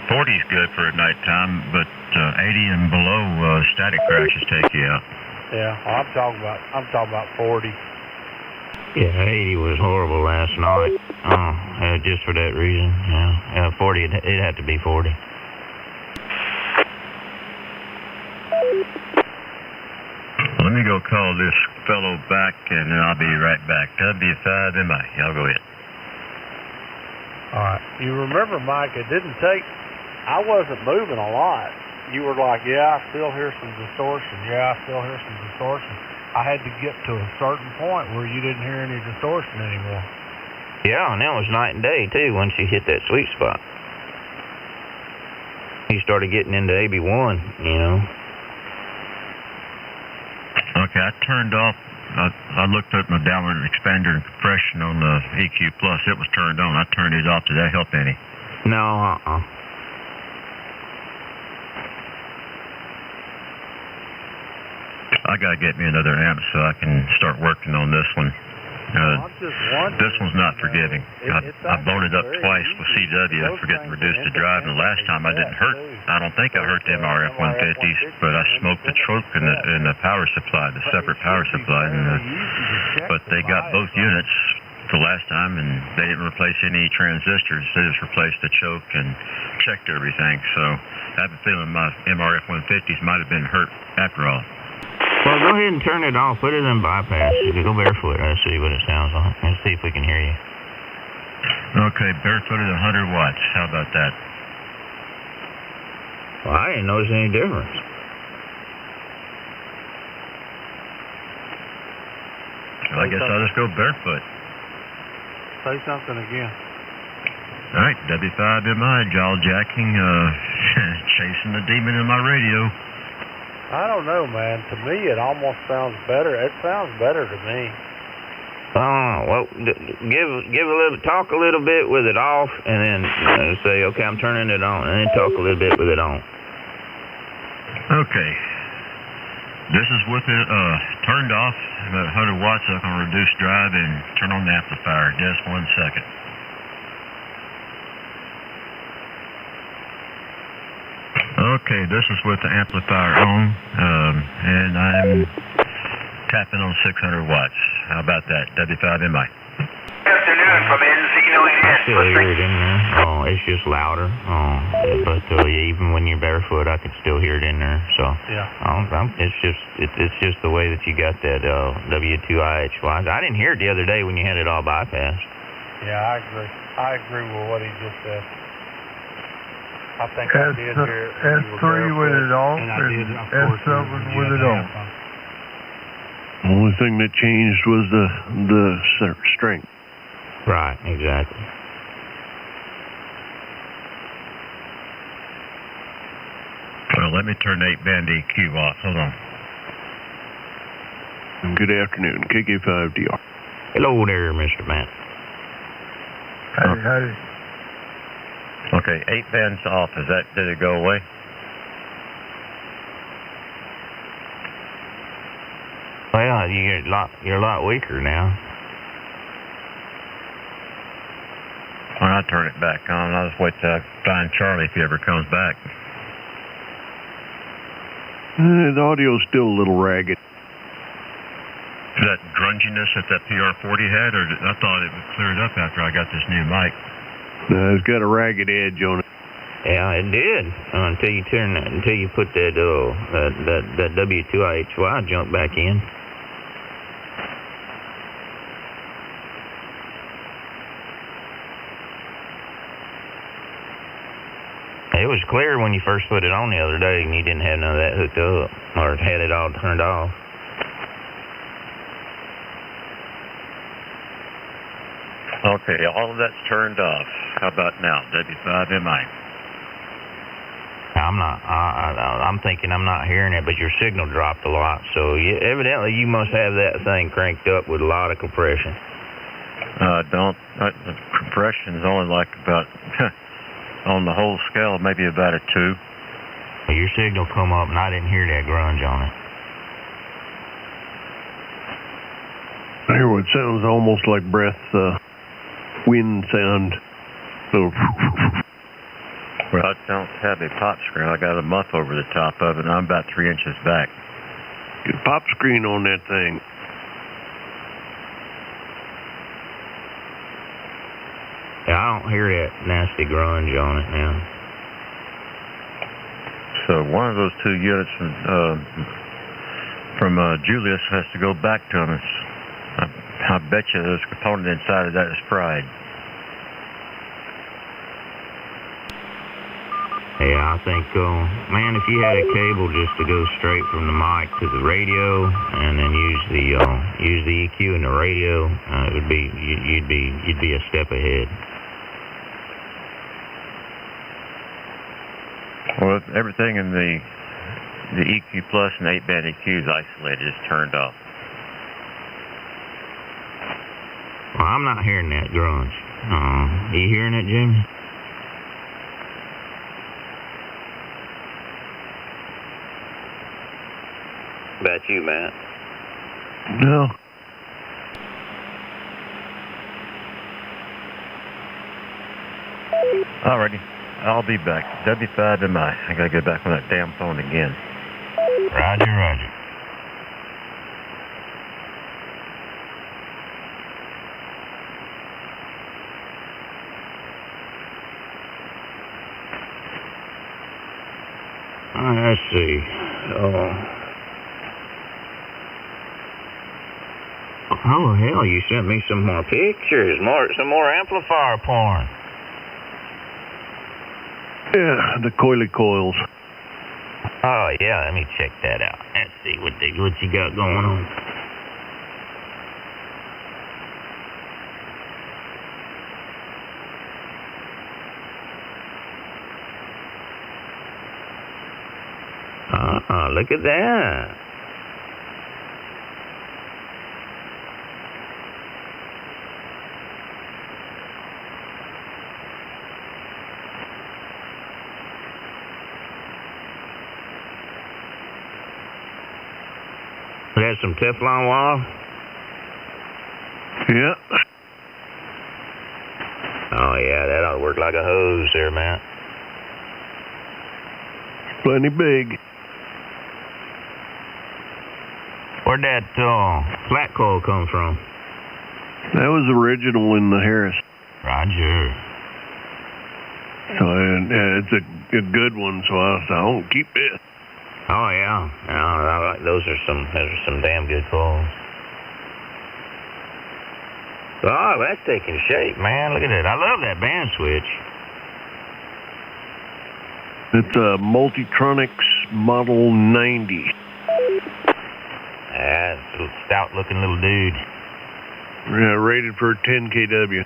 40 is good for at nighttime, but 80 and below static crashes take you out. Yeah, I'm talking about 40. Yeah, 80 was horrible last night. Just for that reason. Yeah, 40. It'd have to be 40. Let me go call this fellow back, and then I'll be right back. W5MI. Y'all go ahead. All right. You remember, Mike, I wasn't moving a lot. You were like, yeah, I still hear some distortion. Yeah, I still hear some distortion. I had to get to a certain point where you didn't hear any distortion anymore. Yeah, and that was night and day, too, once you hit that sweet spot. You started getting into AB1, Okay, I turned off. I looked at my downward expander and compression on the EQ Plus. It was turned on. I turned it off. Did that help any? No, I gotta get me another amp so I can start working on this one. This one's not forgiving. I blown it up twice with CW for getting reduced to drive, and the last time I don't think I hurt the MRF 150s, but I smoked the choke in the power supply, the separate power supply, but they got both units the last time, and they didn't replace any transistors. They just replaced the choke and checked everything, so I have a feeling my MRF 150s might have been hurt after all. Well, go ahead and turn it off. Put it in bypass. You can go barefoot. Let's see what it sounds like. Let's see if we can hear you. Okay, barefoot at 100 watts. How about that? Well, I didn't notice any difference. Well, I guess I'll just go barefoot. Say something again. All right, W5MI, jaw jacking, chasing the demon in my radio. I don't know, man. To me, it almost sounds better. It sounds better to me. Well, talk a little bit with it off, and then say, okay, I'm turning it on, and then talk a little bit with it on. Okay. This is with it turned off, about 100 watts. I'm going to reduce drive and turn on the amplifier. Just 1 second. Okay, this is with the amplifier on, and I'm tapping on 600 watts. How about that? W5MI. Good afternoon from NVIS. Still hear it in there. Oh, it's just louder. But even when you're barefoot, I can still hear it in there. So yeah, it's just the way that you got that W2IHY. I didn't hear it the other day when you had it all bypassed. Yeah, I agree. I agree with what he just said. I think I did hear S3 with it off and S7 with it on. The only thing that changed was the strength. Right, exactly. Well, let me turn the 8-band EQ off. Hold on. Good afternoon, KK5DR. Hello there, Mr. Matt. Howdy. Okay, 8-band's off. Did it go away? Well, you're a lot weaker now. When I turn it back on, I'll just wait till I find Charlie if he ever comes back. The audio's still a little ragged. Is that grunginess that PR40 had, or I thought it was cleared up after I got this new mic? It's got a ragged edge on it. Yeah, it did until you put that W2IHY jump back in. It was clear when you first put it on the other day and you didn't have none of that hooked up or had it all turned off. Okay, all of that's turned off. How about now? W5MI. I'm thinking I'm not hearing it, but your signal dropped a lot. So evidently you must have that thing cranked up with a lot of compression. The compression's only like about, on the whole scale, maybe about a 2. Your signal come up and I didn't hear that grunge on it. I hear what sounds almost like breath, wind sound. Well, I don't have a pop screen. I got a muff over the top of it, and I'm about 3 inches back. Get a pop screen on that thing. Yeah, I don't hear that nasty grunge on it now. So one of those 2 units from Julius has to go back to him. I bet you there's a component inside of that is fried. Yeah, I think, man, if you had a cable just to go straight from the mic to the radio, and then use the EQ in the radio, it would be you'd be a step ahead. Well, everything in the EQ Plus and 8-band EQ is isolated, it's turned off. Well, I'm not hearing that grunge. You hearing it, Jimmy? About you, Matt? No. Alrighty, I'll be back. W5MI. I gotta get back on that damn phone again. Roger, roger. Let's see. Oh, hell, you sent me some more pictures, some more amplifier porn. Yeah, the coily coils. Oh, yeah, let me check that out. Let's see what you got going on. look at that. We had some Teflon wall? Yeah. Oh, yeah, that ought to work like a hose there, Matt. Plenty big. Where'd that flat coil come from? That was original in the Harris. Roger. So it's a good one, so I won't keep it. Oh, yeah. I like those are some damn good coils. Oh, that's taking shape, man. Look at that. I love that band switch. It's a Multitronics Model 90. That's a stout-looking little dude. Yeah, rated for 10 kW.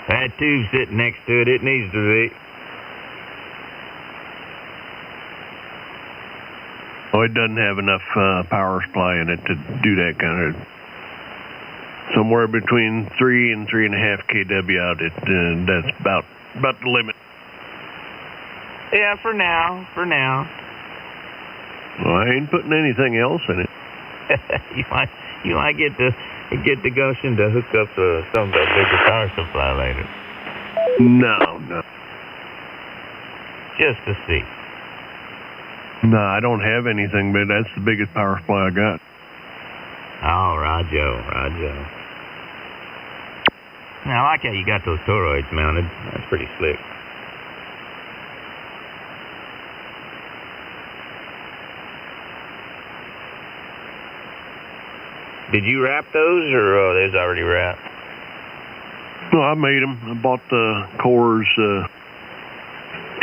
That tube sitting next to it, it needs to be. Oh, it doesn't have enough power supply in it to do that kind of. Somewhere between 3 and 3.5 kW out. That's about the limit. Yeah, for now. Well, I ain't putting anything else in it. you might get the gumption to hook up to some of that bigger power supply later. No. Just to see. No, I don't have anything, but that's the biggest power supply I got. Oh, Roger. Now, I like how you got those toroids mounted. That's pretty slick. Did you wrap those, or those already wrapped? No, I made them. I bought the cores,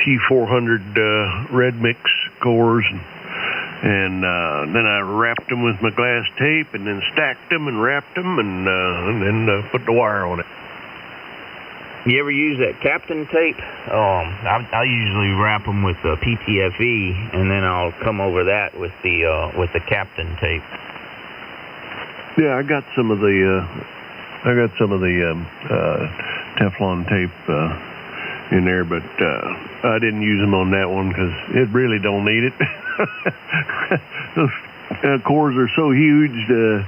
T400 red mix cores, and then I wrapped them with my glass tape, and then stacked them and wrapped them, and then put the wire on it. You ever use that Captain tape? I usually wrap them with PTFE, and then I'll come over that with the Captain tape. Yeah, I got some of the Teflon tape in there, but I didn't use them on that one because it really don't need it. Those cores are so huge, there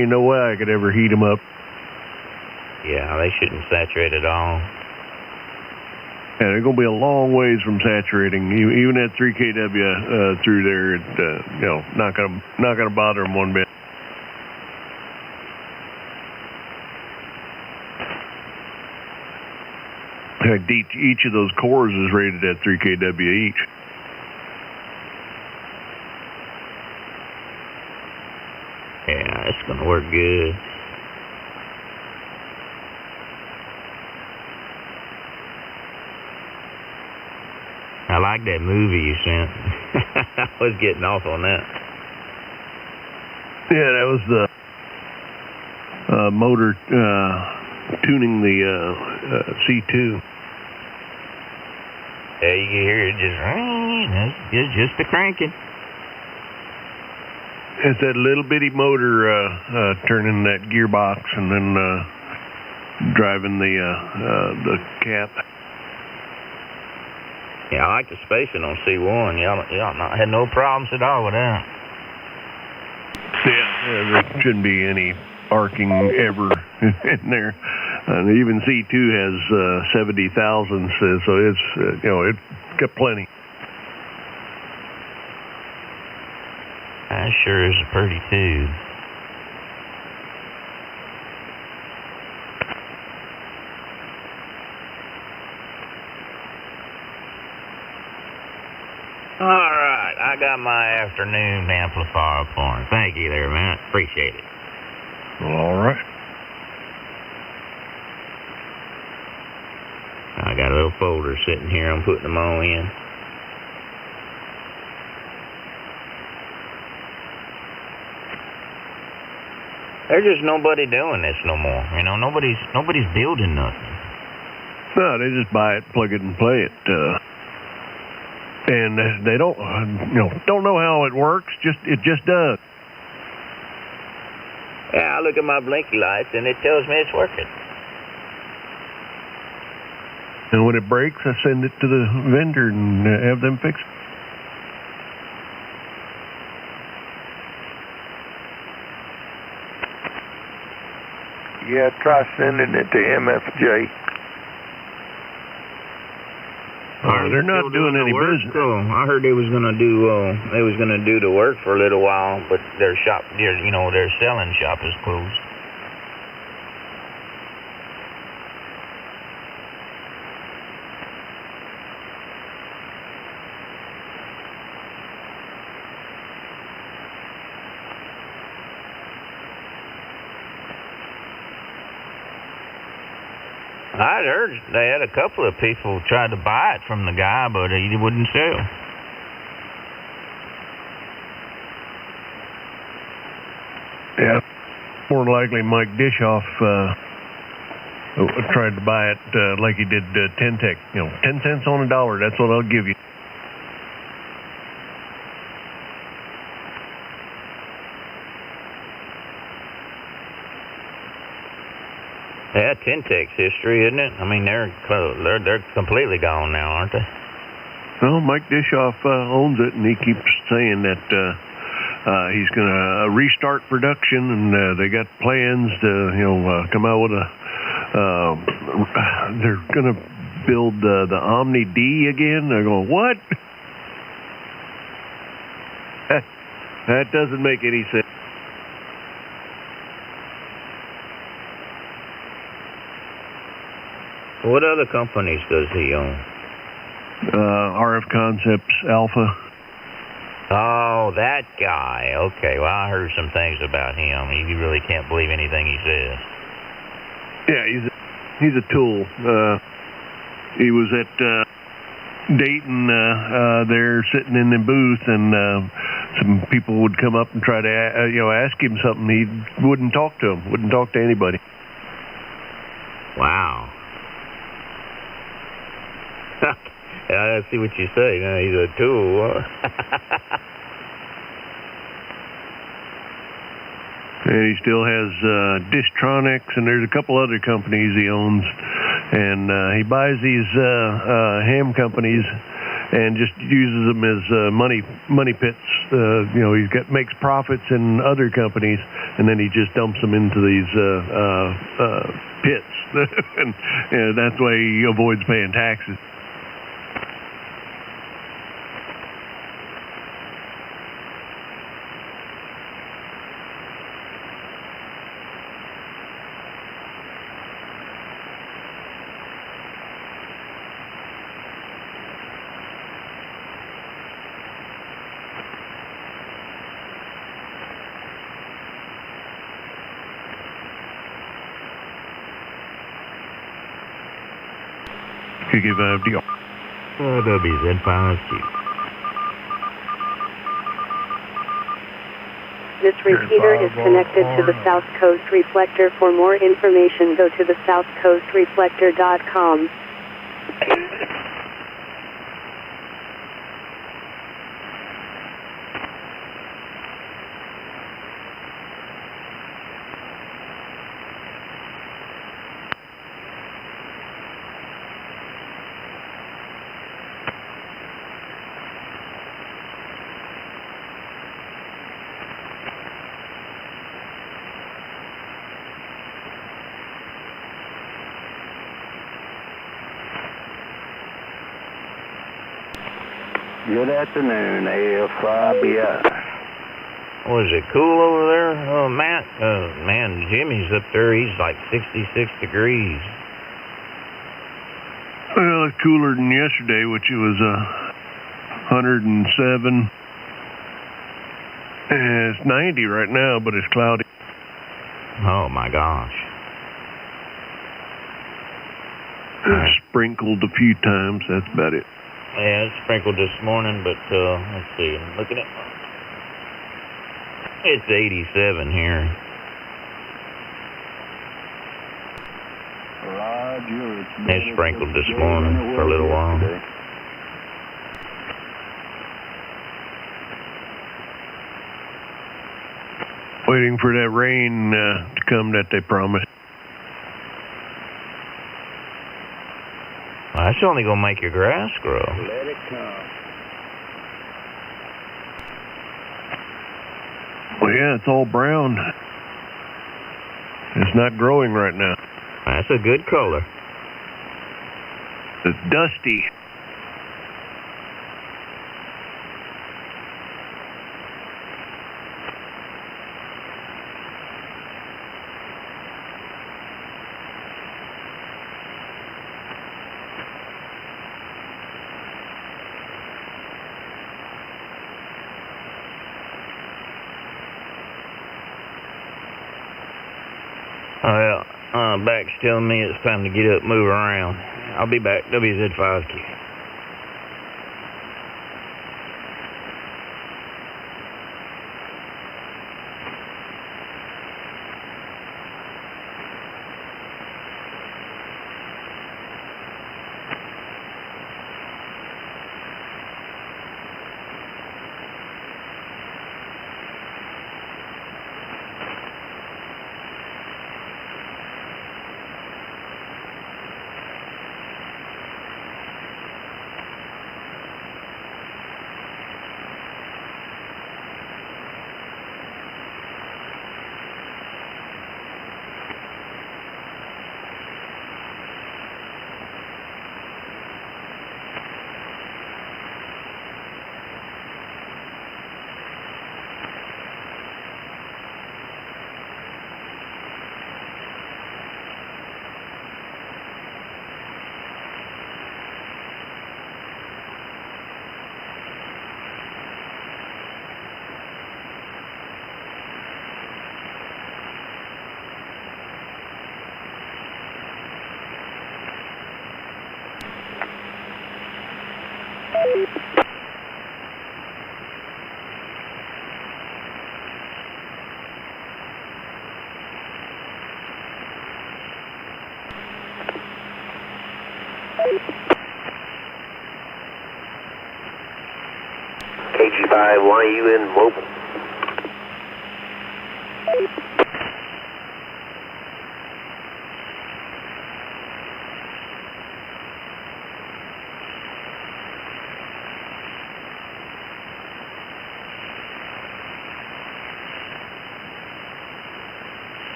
ain't no way I could ever heat them up. Yeah, they shouldn't saturate at all. Yeah, they're going to be a long ways from saturating. Even at 3 kW through there, not gonna bother them one bit. In fact, each of those cores is rated at 3 kW each. Yeah, it's going to work good. I like that movie you sent. I was getting off on that. Yeah, that was the motor tuning the C2. Yeah, you can hear it it's just a cranking. It's that little bitty motor turning that gearbox and then driving the cap. Yeah, I like the spacing on C1. I had no problems at all with that. Yeah, there shouldn't be any arcing ever in there. Even C2 has 70 thousandths, so it's it's got plenty. That sure is a pretty tube. All right, I got my afternoon amplifier apart. Thank you there, man. Appreciate it. All right. I got a little folder sitting here. I'm putting them all in. There's just nobody doing this no more. Nobody's building nothing. No, they just buy it, plug it, and play it. and they don't know how it works. It just does. Yeah, I look at my blinky lights and it tells me it's working. And when it breaks, I send it to the vendor and have them fix it. Yeah, try sending it to MFJ. They're not doing any business. I heard they was gonna do the work for a little while, but their shop, their selling shop is closed. I'd heard they had a couple of people tried to buy it from the guy, but he wouldn't sell. Yeah, more than likely Mike Dishoff tried to buy it like he did Tentec. 10 cents on a dollar, that's what I'll give you. Yeah, Tentec's history, isn't it? I mean, they're completely gone now, aren't they? Well, Mike Dishoff owns it, and he keeps saying that he's going to restart production, and they got plans to, come out with they're going to build the Omni D again. They're going, what? That doesn't make any sense. What other companies does he own? RF Concepts, Alpha. Oh, that guy. Okay, well, I heard some things about him. You really can't believe anything he says. Yeah, he's a tool. He was at Dayton there sitting in the booth, and some people would come up and try to ask him something. He wouldn't talk to them, wouldn't talk to anybody. Wow. I see what you say. Now he's a tool. And he still has Distronics, and there's a couple other companies he owns. And he buys these ham companies and just uses them as money pits. He makes profits in other companies, and then he just dumps them into these pits. And that's why he avoids paying taxes. Could give DR. WZ5Q. This repeater is connected to the South Coast Reflector. For more information, go to the southcoastreflector.com. Good afternoon, AFIBI. Was it cool over there, Matt? Man, Jimmy's up there. He's like 66 degrees. Well, it's cooler than yesterday, which it was 107. And it's 90 right now, but it's cloudy. Oh, my gosh. Sprinkled a few times. That's about it. Yeah, it sprinkled this morning, but let's see. I'm looking at it's 87 here. Roger. It sprinkled this morning for a little while. Waiting for that rain to come that they promised. That's only going to make your grass grow. Let it come. Well, yeah, it's all brown. It's not growing right now. That's a good color. It's dusty. Well, back's telling me it's time to get up and move around. I'll be back. WZ5Q. KG5YUN mobile.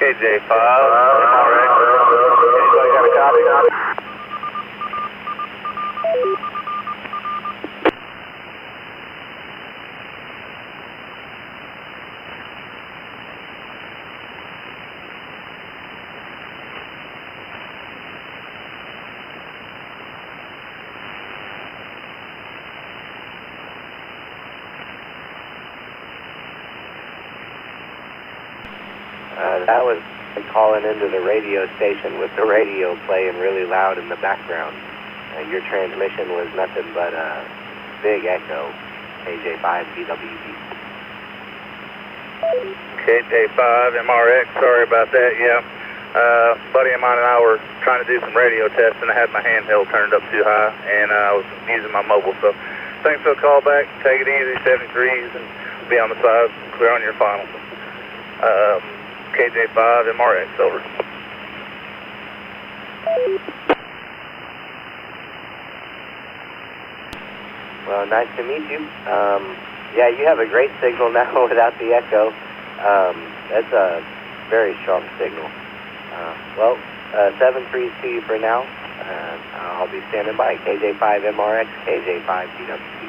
KJ5, MRX. Anybody got a copy? That was calling into the radio station with the radio playing really loud in the background. Your transmission was nothing but a big echo. KJ5 BWB. KJ5 MRX, sorry about that, yeah. Buddy of mine and I were trying to do some radio tests, and I had my handheld turned up too high, and I was using my mobile, so thanks for the call back. Take it easy, 73s, and be on the side, clear on your final. KJ5 MRX, over. Well, nice to meet you. Yeah, you have a great signal now without the echo. That's a very strong signal. Well, 7-3s to you for now. I'll be standing by. KJ5 MRX, KJ5 DWP.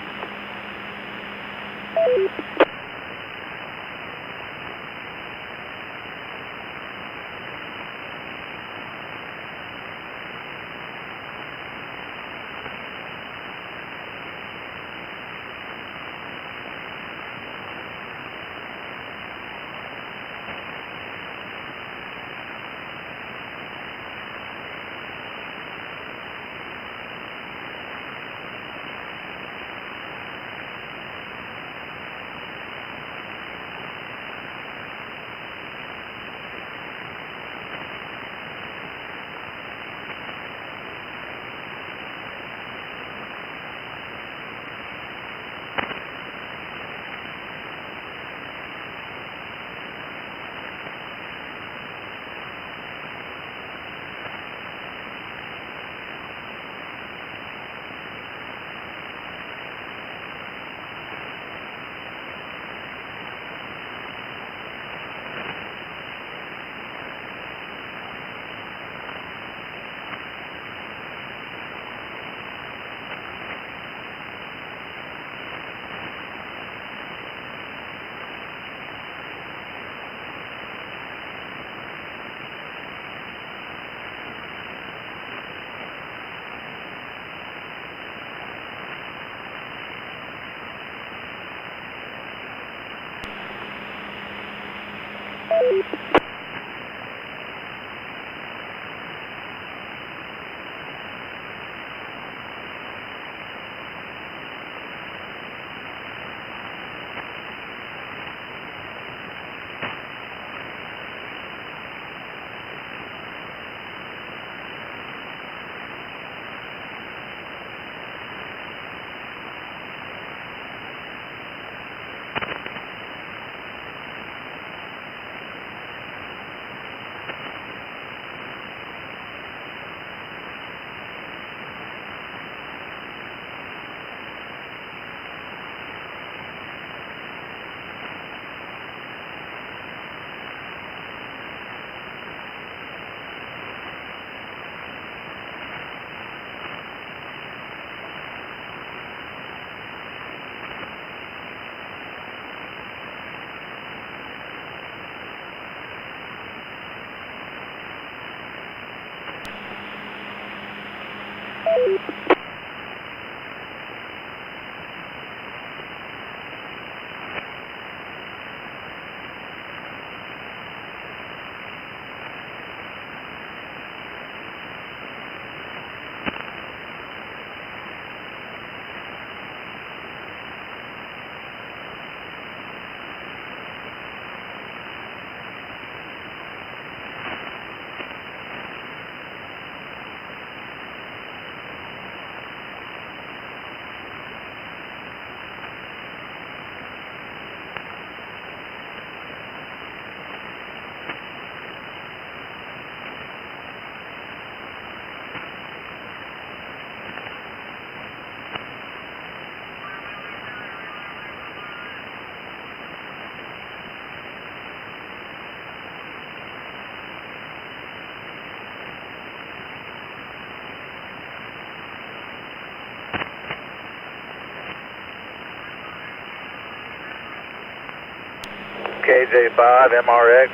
KJ5 MRX.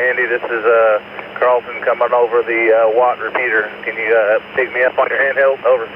Andy, this is Carlson coming over the watt repeater. Can you pick me up on your handheld? Over.